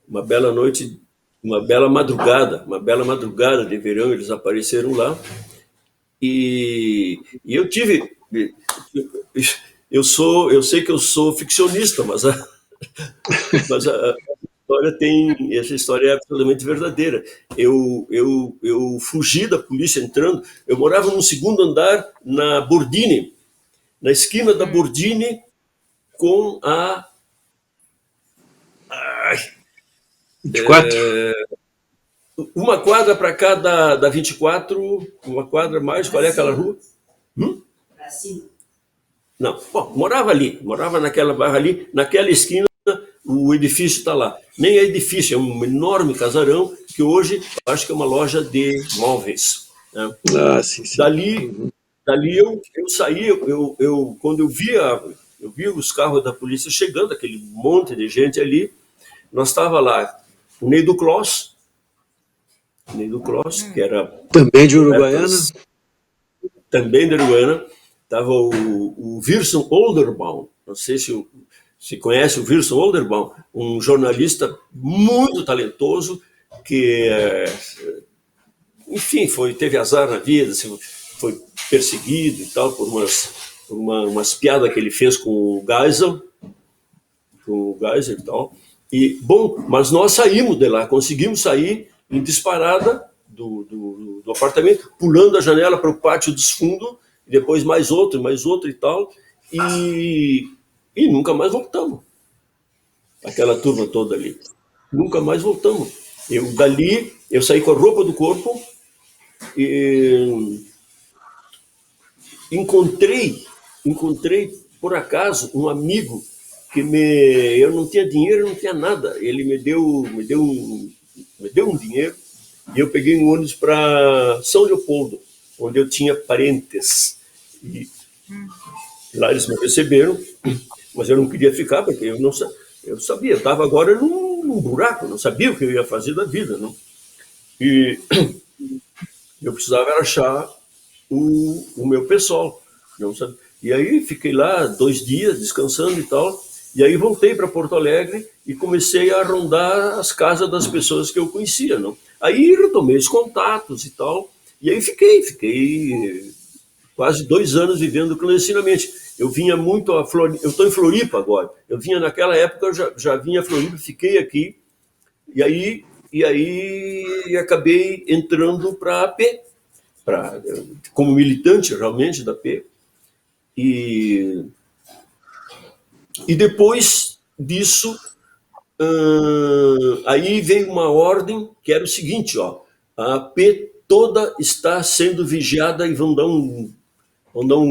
Uma bela noite, uma bela madrugada de verão eles apareceram lá. E eu tive... Eu sei que eu sou ficcionista, mas essa história é absolutamente verdadeira. Eu fugi da polícia entrando. Eu morava no segundo andar na Bordini, na esquina da Bordini com a 24. Uma quadra para cá da 24, uma quadra mais. Qual é aquela rua? Para cima. Não, bom, morava naquela barra ali, naquela esquina, o edifício está lá. Nem é edifício, é um enorme casarão que hoje acho que é uma loja de móveis. Né? Sim. Dali eu saí, quando eu via os carros da polícia chegando, aquele monte de gente ali, nós estava lá o Neido Kloss, que era... Também de Uruguaiana? Também de Uruguaiana. Estava o Wilson Olderbaum, não sei se conhece o Wilson Olderbaum, um jornalista muito talentoso que, enfim, teve azar na vida, foi perseguido e tal por umas piadas que ele fez com o Geisel e tal. E, bom, mas nós saímos de lá, conseguimos sair em disparada do apartamento, pulando a janela para o pátio dos fundos, e depois mais outro e tal, e nunca mais voltamos. Aquela turma toda ali. Nunca mais voltamos. Dali, eu saí com a roupa do corpo e encontrei, por acaso, um amigo que eu não tinha dinheiro, não tinha nada. Ele me deu um dinheiro e eu peguei um ônibus para São Leopoldo, onde eu tinha parentes. E lá eles me receberam, mas eu não queria ficar, porque eu sabia, eu estava agora num buraco, não sabia o que eu ia fazer da vida. Não? E eu precisava achar o meu pessoal. Não sabia. E aí fiquei lá 2 dias descansando e tal, e aí voltei para Porto Alegre e comecei a rondar as casas das pessoas que eu conhecia. Não? Aí retomei os contatos e tal, e aí fiquei quase 2 anos vivendo clandestinamente. Eu vinha muito a Floripa, eu estou em Floripa agora, eu vinha naquela época, eu já vinha a Floripa, fiquei aqui, e aí acabei entrando para a AP, como militante realmente da AP, e depois disso, aí veio uma ordem que era o seguinte, a AP toda está sendo vigiada e vão dar um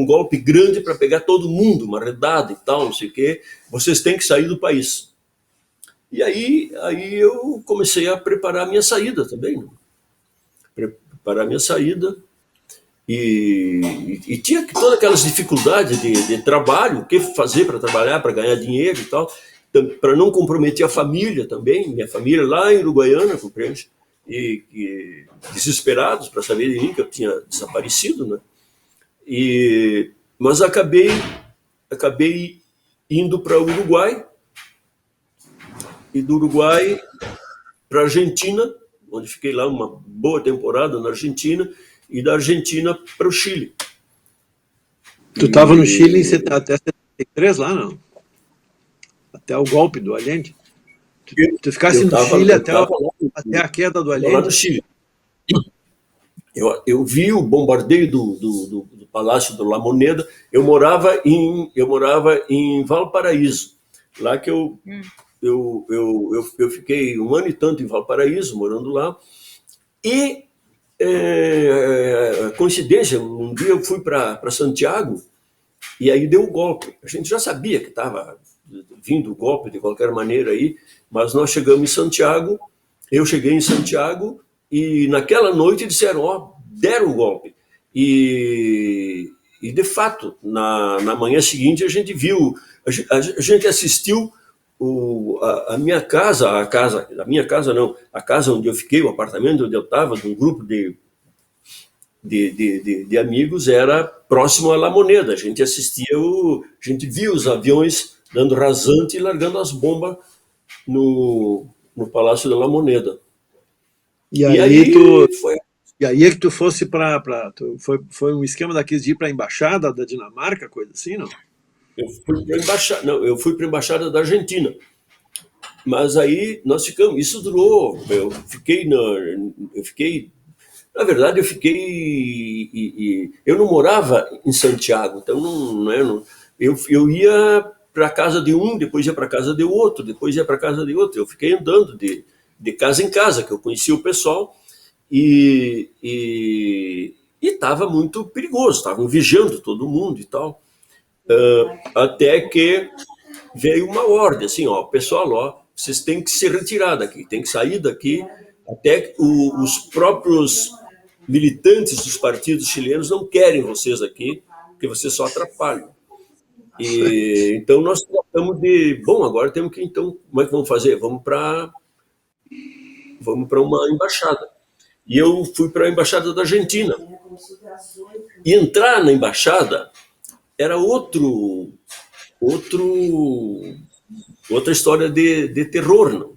golpe grande para pegar todo mundo, uma redada e tal, não sei o quê. Vocês têm que sair do país. E aí eu comecei a preparar a minha saída também. Né? Preparar a minha saída. E tinha todas aquelas dificuldades de trabalho, o que fazer para trabalhar, para ganhar dinheiro e tal, para não comprometer a família também, minha família lá em Uruguaiana, compreende? E desesperados para saber de mim, que eu tinha desaparecido, né? Mas acabei indo para o Uruguai, e do Uruguai para a Argentina, onde fiquei lá uma boa temporada na Argentina, e da Argentina para o Chile. Tu estava no Chile até 73 lá, não? Até o golpe do Allende? Tu ficasse no Chile até a queda do Allende? Lá no Chile. Eu vi o bombardeio do Palácio do La Moneda. Eu morava em Valparaíso, lá que eu fiquei 1 ano e tanto em Valparaíso, morando lá. E coincidência, um dia eu fui para Santiago E aí deu o golpe. A gente já sabia que estava vindo o golpe de qualquer maneira aí, mas nós chegamos em Santiago, eu cheguei em Santiago e naquela noite disseram, ó, deram o golpe. E de fato, na manhã seguinte a gente viu, a gente assistiu a minha casa, a minha casa não, a casa onde eu fiquei, o apartamento onde eu estava, de um grupo de amigos, era próximo à La Moneda. A gente assistia, a gente via os aviões dando rasante e largando as bombas no Palácio da La Moneda. E aí é que tu fosse foi um esquema daqueles de ir para a embaixada da Dinamarca, coisa assim, não? Eu fui para a embaixada da Argentina. Mas aí nós ficamos, isso durou, na verdade eu não morava em Santiago, então eu ia para a casa de um, depois ia para a casa de outro, depois ia para a casa de outro. Eu fiquei andando de casa em casa, que eu conhecia o pessoal, e estava muito perigoso, estavam vigiando todo mundo e tal. Até que veio uma ordem, assim, ó, pessoal, ó, vocês têm que se retirar daqui, têm que sair daqui, até que os próprios militantes dos partidos chilenos não querem vocês aqui, porque vocês só atrapalham. E então nós tratamos bom, agora temos que, então, como é que vamos fazer? Vamos para uma embaixada. E eu fui para a embaixada da Argentina. E entrar na embaixada era outra história de terror, não?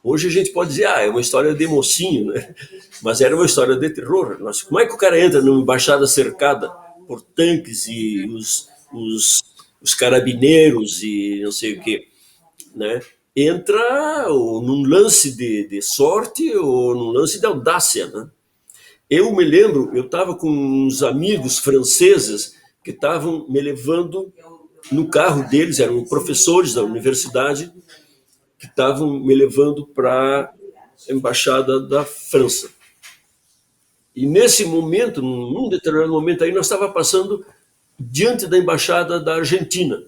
Hoje a gente pode dizer, é uma história de mocinho, né? Mas era uma história de terror. Como é que o cara entra numa embaixada cercada por tanques e os carabineiros e não sei o quê, né? Entra ou num lance de sorte ou num lance de audácia, né? Eu me lembro, eu estava com uns amigos franceses que estavam me levando no carro deles, eram professores da universidade, que estavam me levando para a embaixada da França. E nesse momento, num determinado momento aí, nós estávamos passando diante da embaixada da Argentina,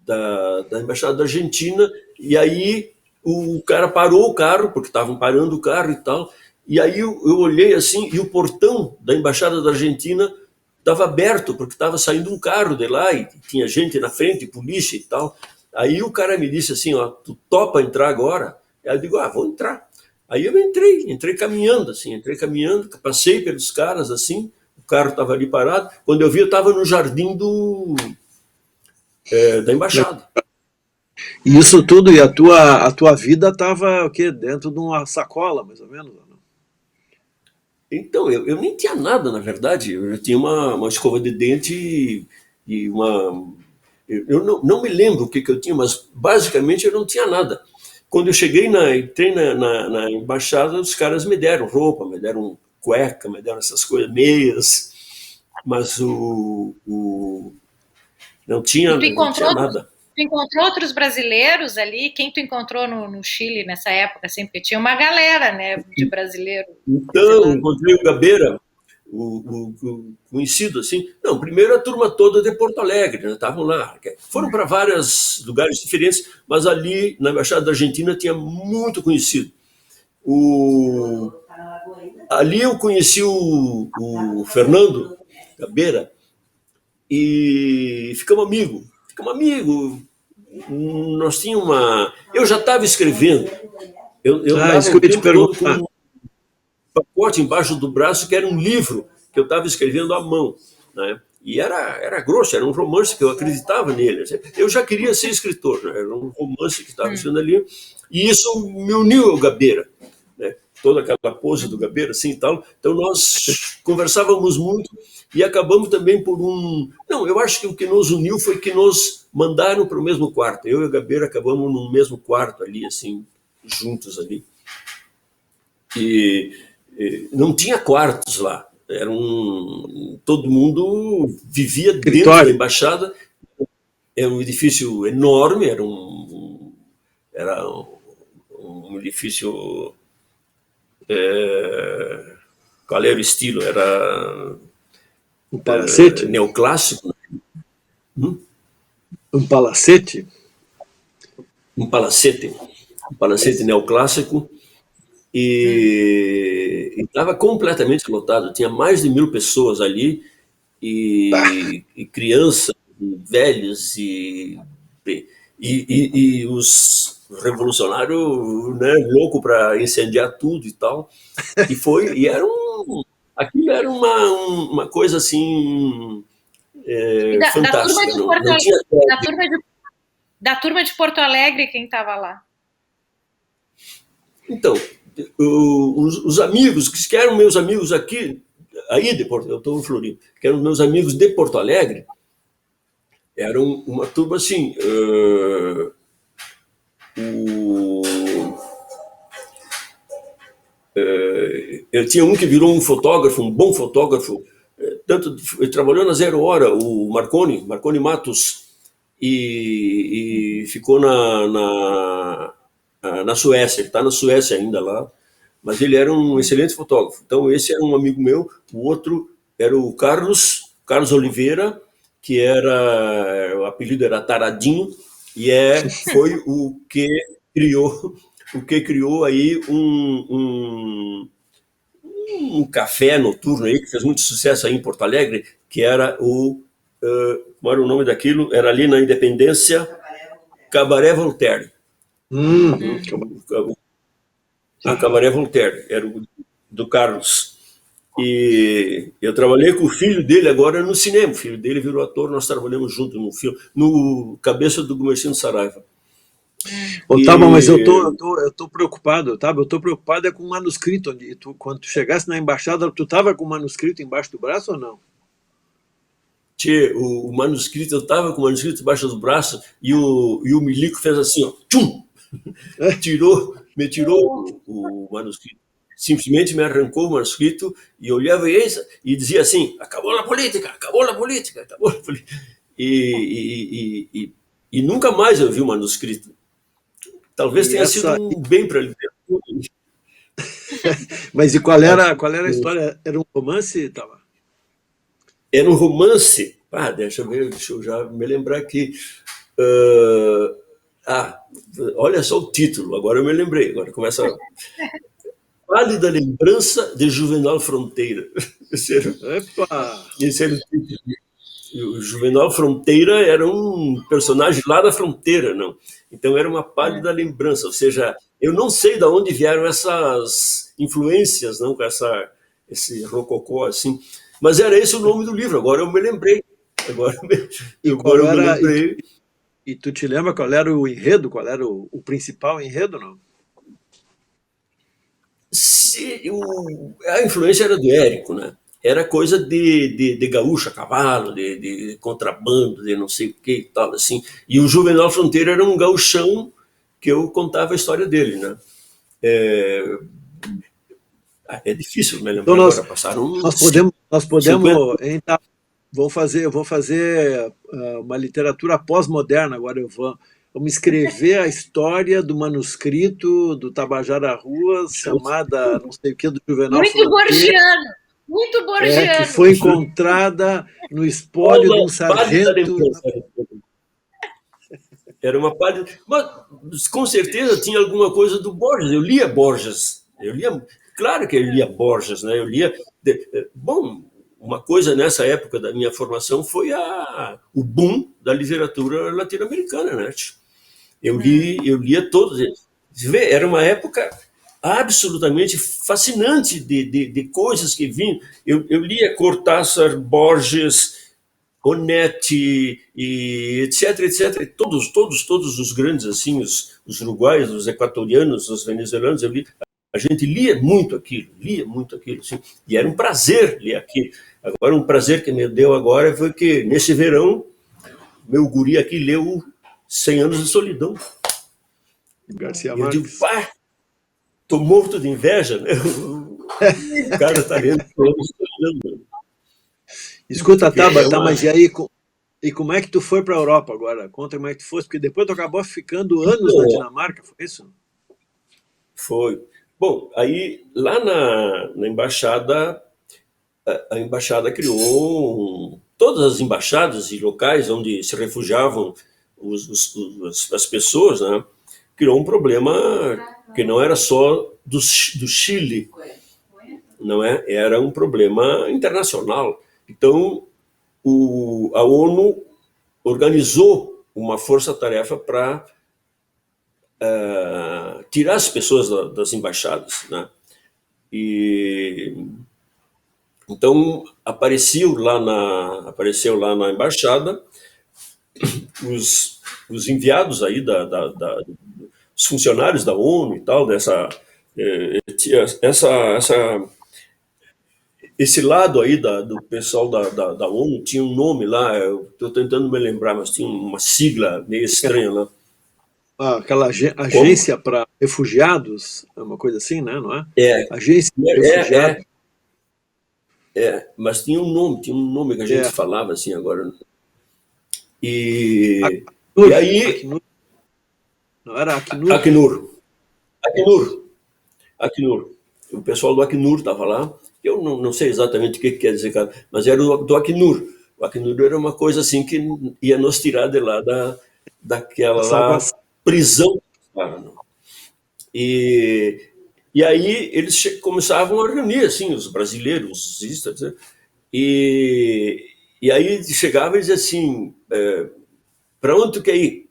da embaixada da Argentina, e aí o cara parou o carro, porque estavam parando o carro e tal, e aí eu olhei assim, e o portão da embaixada da Argentina estava aberto, porque estava saindo um carro de lá, e tinha gente na frente, polícia e tal. Aí o cara me disse assim, ó, tu topa entrar agora? Aí eu digo, vou entrar. Aí eu entrei caminhando, passei pelos caras assim, o carro estava ali parado, quando eu vi eu estava no jardim da embaixada. E isso tudo, e a tua vida estava o quê? Dentro de uma sacola, mais ou menos? Não? Então, eu nem tinha nada, na verdade. Eu tinha uma escova de dente e uma... Eu não me lembro o que eu tinha, mas basicamente eu não tinha nada. Quando eu entrei na embaixada, os caras me deram roupa, me deram cueca, me deram essas coisas, meias, mas não tinha nada. Tu encontrou outros brasileiros ali? Quem tu encontrou no Chile nessa época? Assim, porque tinha uma galera, né, de brasileiro. Então, encontrei o Gabeira, o conhecido, assim. Não, primeiro a turma toda de Porto Alegre, né? Estavam lá. Foram para vários lugares diferentes, mas ali, na Embaixada da Argentina, tinha muito conhecido. Ali eu conheci o Fernando Gabeira e ficamos amigos. Nós tínhamos eu já estava escrevendo. Eu isso que eu ia te perguntar. Com um pacote embaixo do braço que era um livro que eu estava escrevendo à mão, né? E era grosso, era um romance que eu acreditava nele. Eu já queria ser escritor, né? Era um romance que estava escrevendo ali. E isso me uniu ao Gabeira, né? Toda aquela pose do Gabeira, assim e tal. Então nós conversávamos muito e acabamos também por Não, eu acho que o que nos uniu foi que nos mandaram para o mesmo quarto. Eu e o Gabeira acabamos no mesmo quarto ali, assim, juntos ali. E não tinha quartos lá. Todo mundo vivia dentro da embaixada. Era um edifício enorme, era um edifício... qual era o estilo? Era um palacete? Neoclássico. Hum? Um palacete? Um palacete neoclássico, e estava completamente lotado. Tinha mais de 1.000 pessoas ali, e crianças, e velhos, e os revolucionários, né, louco para incendiar tudo e tal. Aquilo era uma coisa assim, E da turma fantástica. de Não, Porto não tinha. da turma de Porto Alegre, quem estava lá? Então, os amigos, que eram meus amigos aqui, aí de Porto, eu estou em Floripa, que eram meus amigos de Porto Alegre, eram uma turma assim. O, eu tinha um que virou um fotógrafo, um bom fotógrafo, tanto ele trabalhou na Zero Hora, o Marconi Matos, e ficou na Suécia. Ele está na Suécia ainda lá, mas ele era um excelente fotógrafo. Então esse era um amigo meu. O outro era o Carlos Oliveira, que era, o apelido era Taradinho, e foi o que criou aí um café noturno aí que fez muito sucesso aí em Porto Alegre, que era como era o nome daquilo? Era ali na Independência, Cabaré Voltaire. A Cabaré Voltaire, era o do Carlos. E eu trabalhei com o filho dele agora no cinema. O filho dele virou ator, nós trabalhamos juntos no filme, no Cabeça do Gumercindo Saraiva. Otávio, mas eu tô preocupado, Otávio, eu tô preocupado com o manuscrito. Quando tu chegasse na embaixada, tu estava com o manuscrito embaixo do braço ou não? Tchê, o manuscrito, eu estava com o manuscrito embaixo do braço, e o Milico fez assim, ó, tchum! Me tirou o manuscrito. Simplesmente me arrancou o manuscrito, e olhava e dizia assim: acabou a política, acabou a política, acabou a política. E nunca mais eu vi o manuscrito. Talvez tenha sido um bem para a literatura. Mas e qual era a história? Era um romance, Tava? Era um romance. Deixa eu já me lembrar aqui. Olha só o título, agora eu me lembrei. Agora começa. Pálida Lembrança de Juvenal Fronteira. Esse era o título. O Juvenal Fronteira era um personagem lá da fronteira, não? Então era uma pálida lembrança, ou seja, eu não sei de onde vieram essas influências, não, com esse rococó assim, mas era esse o nome do livro. Agora eu me lembrei. Agora eu me lembrei. E tu te lembra qual era o enredo? Qual era o principal enredo, não? A influência era do Érico, né? Era coisa de gaúcho a cavalo, de contrabando, de não sei o que e tal, assim. E o Juvenal Fronteira era um gauchão que eu contava a história dele, né? É difícil me lembrar. Então agora, passaram nós podemos então, eu vou fazer uma literatura pós-moderna agora. Vamos escrever a história do manuscrito do Tabajara Ruas, chamada não sei o que, do Juvenal Muito Fronteira. Muito borgiano. Que foi encontrada no espólio de um sargento. Era uma parte. Mas com certeza tinha alguma coisa do Borges. Eu lia Borges. Claro que eu lia Borges, né? Eu lia. Bom, uma coisa nessa época da minha formação foi o boom da literatura latino-americana, né? Eu lia todos eles. Era uma época absolutamente fascinante de coisas que vinham. Eu lia Cortázar, Borges, Onetti, e etc. Todos os grandes, assim, os uruguaios, os equatorianos, os venezuelanos, a gente lia muito aquilo, assim, e era um prazer ler aquilo. Agora, um prazer que me deu agora foi que, nesse verão, meu guri aqui leu 100 Anos de Solidão. Garcia Marques. Eu digo, tô morto de inveja, né? O cara tá lendo 100 Anos de Solidão. Escuta, Tabata, mas e aí, como é que tu foi para a Europa agora? Conta como é que tu fosse, porque depois tu acabou ficando anos na Dinamarca, foi isso? Foi. Bom, aí lá na embaixada, a embaixada criou todas as embaixadas e locais onde se refugiavam as pessoas, né, criou um problema que não era só do Chile, não é? Era um problema internacional. Então, a ONU organizou uma força-tarefa para tirar as pessoas das embaixadas, né? E então apareceu lá na embaixada os enviados aí os funcionários da ONU e tal, esse lado aí do pessoal da ONU tinha um nome lá, eu estou tentando me lembrar, mas tinha uma sigla meio estranha lá. Aquela agência para refugiados, é uma coisa assim, né? Não é? Agência para refugiados. Mas tinha um nome que a gente falava assim agora. E aí... Acnur. Não era Acnur. O pessoal do Acnur estava lá. Eu não sei exatamente o que quer dizer, cara, mas era do Acnur. O Acnur era uma coisa assim que ia nos tirar de lá daquela prisão. E aí eles começavam a reunir assim, os brasileiros, e aí chegava e dizia assim, para onde tu quer ir?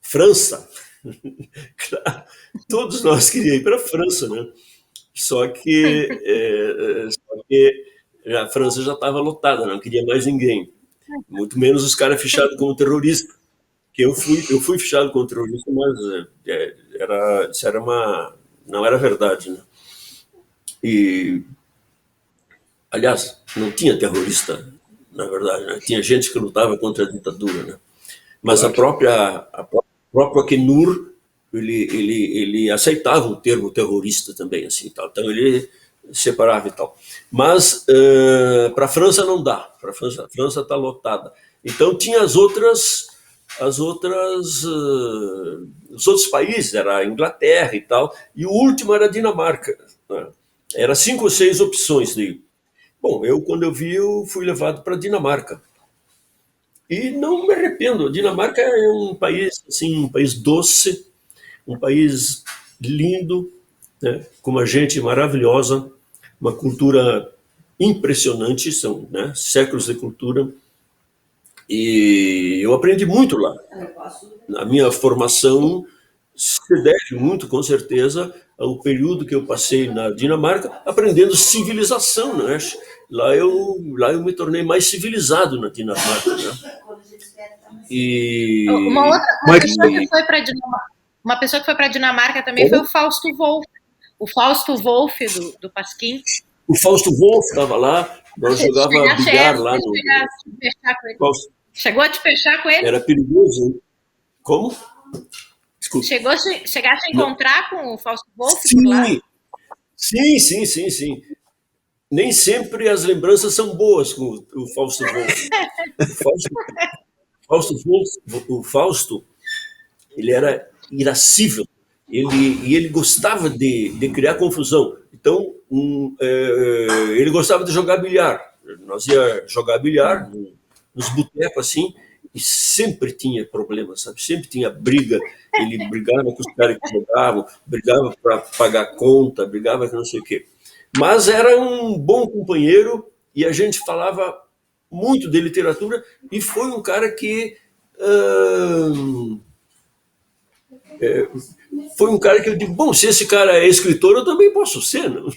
França. Claro, todos nós queríamos ir para a França, né? Só que a França já estava lotada, não queria mais ninguém. Muito menos os caras fichados como terrorista. Que eu fui fichado como terrorista, mas não era verdade, né? E, aliás, não tinha terrorista, na verdade, né? Tinha gente que lutava contra a ditadura, né? Mas a própria Acnur, ele aceitava o termo terrorista também, assim, tal. Então ele separava e tal. Mas para a França não dá. Para a França está lotada. Então tinha os outros países, era a Inglaterra e tal, e o último era a Dinamarca, né? Era 5 ou 6 opções de... Bom, quando eu vi, eu fui levado para a Dinamarca. E não me arrependo. A Dinamarca é um país, assim, um país doce, um país lindo, né, com uma gente maravilhosa, uma cultura impressionante, são, né, séculos de cultura. E eu aprendi muito lá. A minha formação se deve muito, com certeza, ao período que eu passei na Dinamarca, aprendendo civilização, né? Lá eu me tornei mais civilizado na Dinamarca, né? E uma pessoa que foi para a Dinamarca também foi o Fausto Wolff. O Fausto Wolff do Pasquim. O Fausto Wolff estava lá, nós jogávamos bilhar lá no... Chegou a te fechar com ele? Era perigoso, hein? Como? Desculpa. Chegaste a encontrar com o Fausto Wolff por lá? Sim. Nem sempre as lembranças são boas com o Fausto Wolff. O Fausto, ele era irascível, ele gostava de criar confusão. Então, ele gostava de jogar bilhar. Nós ia jogar bilhar nos botecos assim, e sempre tinha problemas, sabe? Sempre tinha briga. Ele brigava com os caras que jogavam, brigava para pagar conta, brigava com não sei o quê. Mas era um bom companheiro e a gente falava muito de literatura e foi um cara que foi um cara que eu digo, bom, se esse cara é escritor, eu também posso ser, não?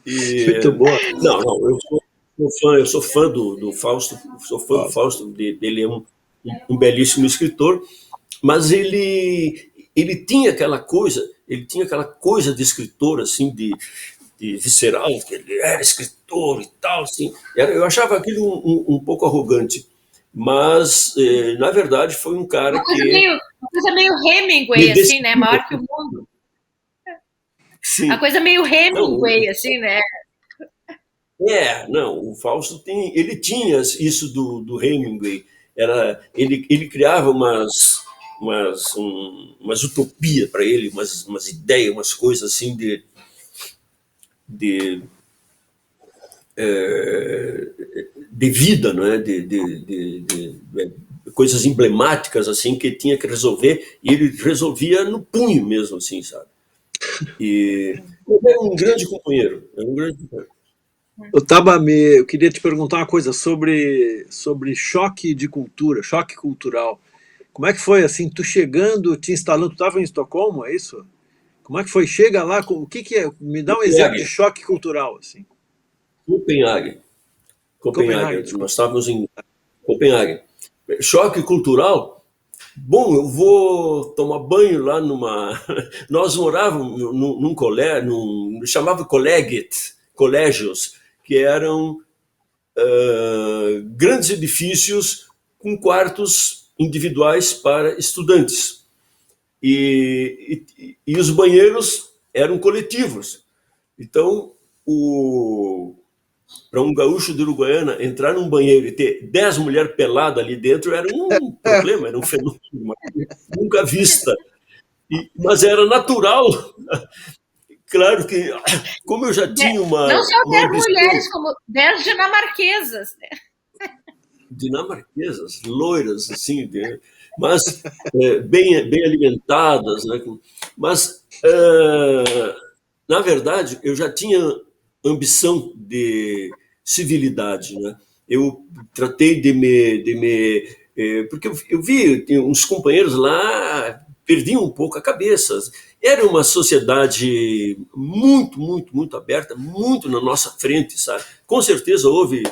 Muito boa. Não, eu sou fã do Fausto, sou fã do Fausto, ele é um belíssimo escritor, mas ele tinha aquela coisa de escritor, assim, de visceral, que ele era escritor e tal, assim. Eu achava aquilo um pouco arrogante, mas, na verdade, foi um cara uma coisa meio Hemingway, assim, né? Maior que o mundo. Sim. A coisa meio Hemingway, assim, né? Não, o Fausto ele tinha isso do Hemingway. Ele criava umas utopias para ele, umas ideias, umas coisas assim de de vida, não é? Coisas emblemáticas assim que tinha que resolver, e ele resolvia no punho mesmo, assim, sabe? E ele é um grande companheiro, Eu queria te perguntar uma coisa sobre choque de cultura, choque cultural. Como é que foi assim, tu chegando, te instalando, tu estava em Estocolmo, é isso? Como é que foi? Chega lá, o que é? Me dá um exemplo de choque cultural, assim. Copenhague. Copenhague, Nós estávamos em Copenhague. Choque cultural. Bom, eu vou tomar banho lá numa. Nós morávamos num colégio, chamava colégios, que eram grandes edifícios com quartos individuais para estudantes. E os banheiros eram coletivos. Então, para um gaúcho de Uruguaiana entrar num banheiro e ter 10 mulheres peladas ali dentro era um problema, era um fenômeno nunca vista. Mas era natural. Claro que, como eu já tinha não só 10 ambição, mulheres, como 10 dinamarquesas. Dinamarquesas, loiras, assim, mas bem alimentadas, né? Mas, na verdade, eu já tinha ambição de civilidade, né? Eu tratei porque eu vi uns companheiros lá perdiam um pouco a cabeça. Era uma sociedade muito, muito, muito aberta, muito na nossa frente, sabe? Com certeza houve,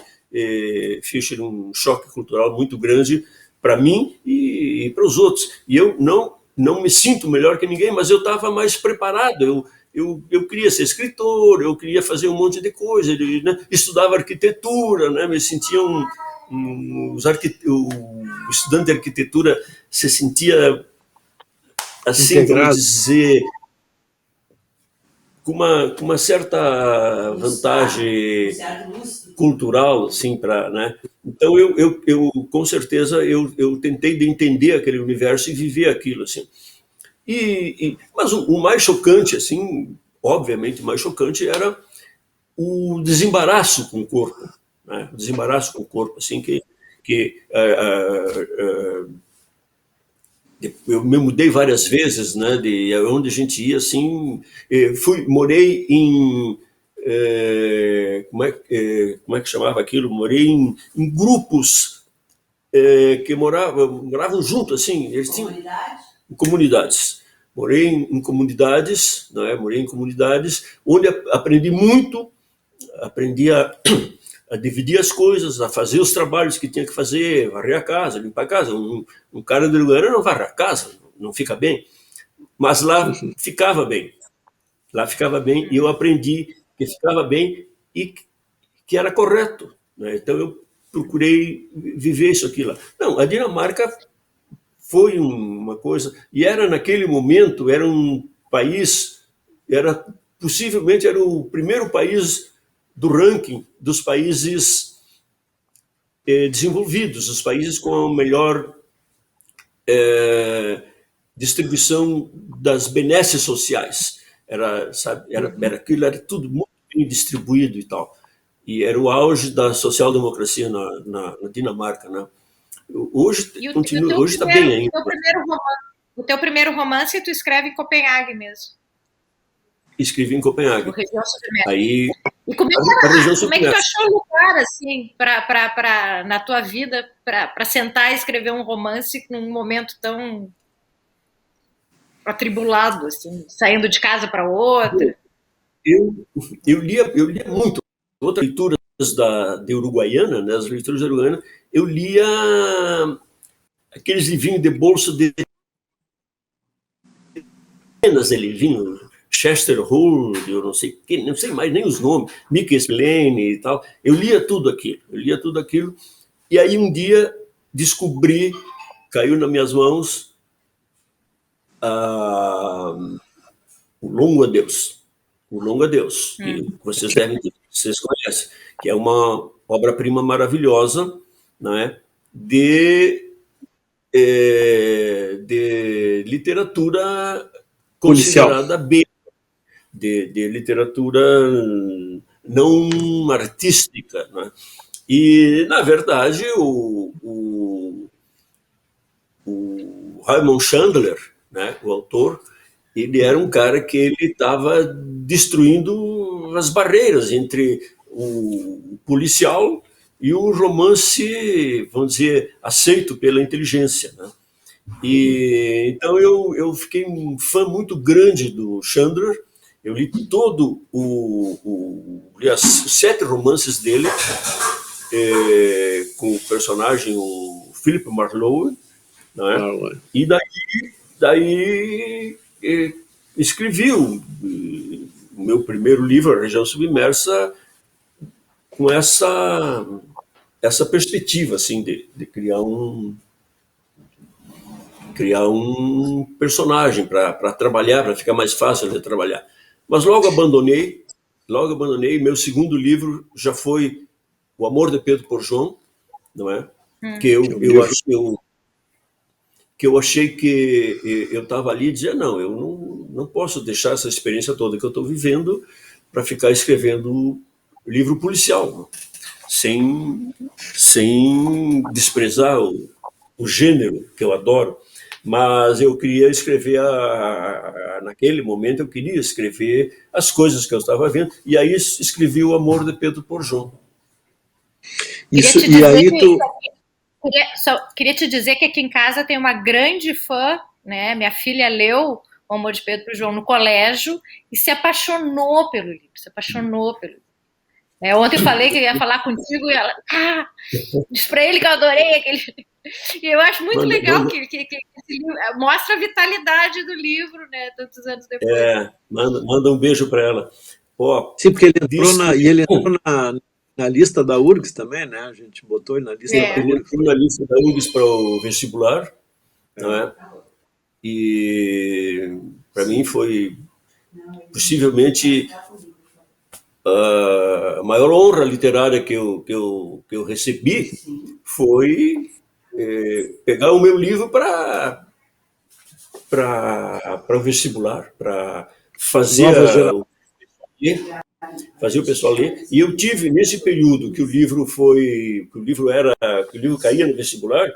Fischer, um choque cultural muito grande para mim e para os outros. E eu não me sinto melhor que ninguém, mas eu estava mais preparado. Eu queria ser escritor, eu queria fazer um monte de coisa, né? Estudava arquitetura, né? Me sentia o estudante de arquitetura se sentia assim, vamos dizer, com uma certa vantagem cultural, assim, né? Então eu com certeza eu tentei de entender aquele universo e viver aquilo, assim. Mas o mais chocante, assim, obviamente o mais chocante era o desembaraço com o corpo, né? O desembaraço com o corpo, assim, que eu me mudei várias vezes, né, de onde a gente ia, assim, morei em, como é que chamava aquilo? Morei em grupos que moravam junto, assim, eles tinham em comunidades. Morei em comunidades, não é? Morei em comunidades onde aprendi muito, aprendi a dividir as coisas, a fazer os trabalhos que tinha que fazer, varrer a casa, limpar a casa. Um cara do Uruguaiana não varre a casa, não fica bem. Mas lá ficava bem. Lá ficava bem e eu aprendi que ficava bem e que era correto, né? Então eu procurei viver isso aqui lá. Não, a Dinamarca foi uma coisa, e era naquele momento, era um país, possivelmente era o primeiro país do ranking dos países desenvolvidos, os países com a melhor distribuição das benesses sociais. Aquilo era tudo muito bem distribuído e tal. E era o auge da social-democracia na Dinamarca, né? Hoje continua, hoje está bem ainda. O teu primeiro romance tu escreve em Copenhague mesmo? Escrevi em Copenhague. Aí, e como é que tu achou o lugar, assim, na tua vida, para sentar e escrever um romance num momento tão atribulado, assim, saindo de casa para outra? Eu lia muito. Outras leituras de Uruguaiana, né, as leituras de Uruguaiana, eu lia aqueles livrinhos de bolso de cenas de livrinho, Chester Hold, eu não sei mais nem os nomes, Mickey Spillane e tal. Eu lia tudo aquilo. E aí um dia descobri, caiu nas minhas mãos, O Longo Adeus. O Longo Adeus, que vocês conhecem, que é uma obra-prima maravilhosa, né, de literatura considerada B, de literatura não artística, né? E, na verdade, o Raymond Chandler, né, o autor, ele era um cara que ele estava destruindo as barreiras entre o policial e o romance, vamos dizer, aceito pela inteligência, né? E então eu fiquei um fã muito grande do Chandler. Eu li todo li os 7 romances dele, com o personagem, o Philip Marlowe, né? E daí escrevi o meu primeiro livro, A Região Submersa, com essa perspectiva, assim, de criar um personagem para trabalhar, para ficar mais fácil de trabalhar. Mas logo abandonei. Meu segundo livro já foi O Amor de Pedro Porjon, não é? Que eu achei que eu estava ali e dizia, não, eu não posso deixar essa experiência toda que eu estou vivendo para ficar escrevendo livro policial, sem desprezar o gênero, que eu adoro. Mas eu queria escrever, naquele momento, eu queria escrever as coisas que eu estava vendo, e aí escrevi O Amor de Pedro Porjon. Isso, e aí tu... Queria te dizer que aqui em casa tem uma grande fã, né? Minha filha leu O Amor de Pedro Porjon no colégio e se apaixonou pelo livro, ontem eu falei que ia falar contigo e ela, diz para ele que eu adorei aquele livro. E eu acho muito legal que esse livro mostra a vitalidade do livro, né? Tantos anos depois. Manda um beijo para ela. Sim, porque ele entrou na lista da URGS também, né? A gente botou ele na lista da URGS. Ele entrou na lista da URGS para o vestibular, não é? E para mim foi possivelmente a maior honra literária que eu recebi foi pegar o meu livro para o vestibular, para fazer o pessoal ler. E eu tive, nesse período que o livro caía no vestibular,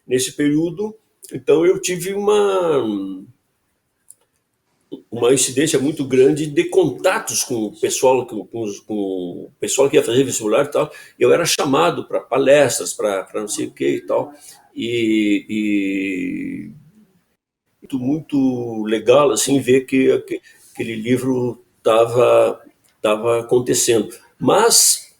nesse período, então eu tive uma incidência muito grande de contatos com o pessoal, com o pessoal que ia fazer vestibular e tal. Eu era chamado para palestras, para não sei o que e tal. E muito legal assim ver que aquele livro estava acontecendo. Mas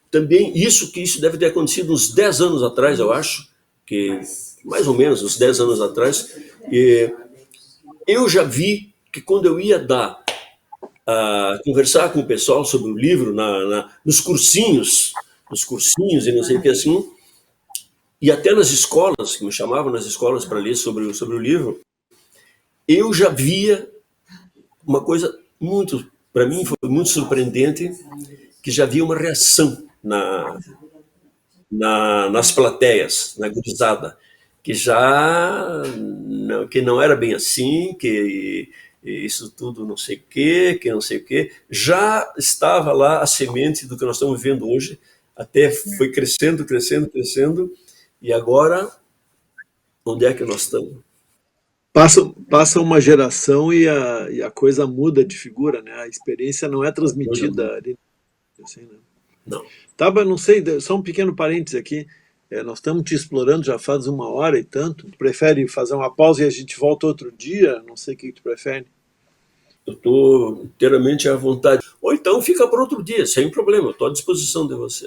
também isso deve ter acontecido uns 10 anos atrás, eu acho, que mais ou menos uns 10 anos atrás. Eu já vi que quando eu ia conversar com o pessoal sobre o livro nos cursinhos e não sei o que assim, e até nas escolas, que me chamavam nas escolas para ler sobre o livro, eu já via uma coisa para mim foi muito surpreendente, que já havia uma reação nas plateias, na gurizada, que não era bem assim, que isso tudo não sei o quê, que não sei o quê. Já estava lá a semente do que nós estamos vivendo hoje, até foi crescendo, e agora, onde é que nós estamos? Passa uma geração e a coisa muda de figura, né? A experiência não é transmitida ali, assim, né? Não. Não sei, só um pequeno parênteses aqui. Nós estamos te explorando já faz 1 hora e tanto. Tu prefere fazer uma pausa e a gente volta outro dia? Não sei o que tu prefere. Eu estou inteiramente à vontade. Ou então fica para outro dia, sem problema. Estou à disposição de você.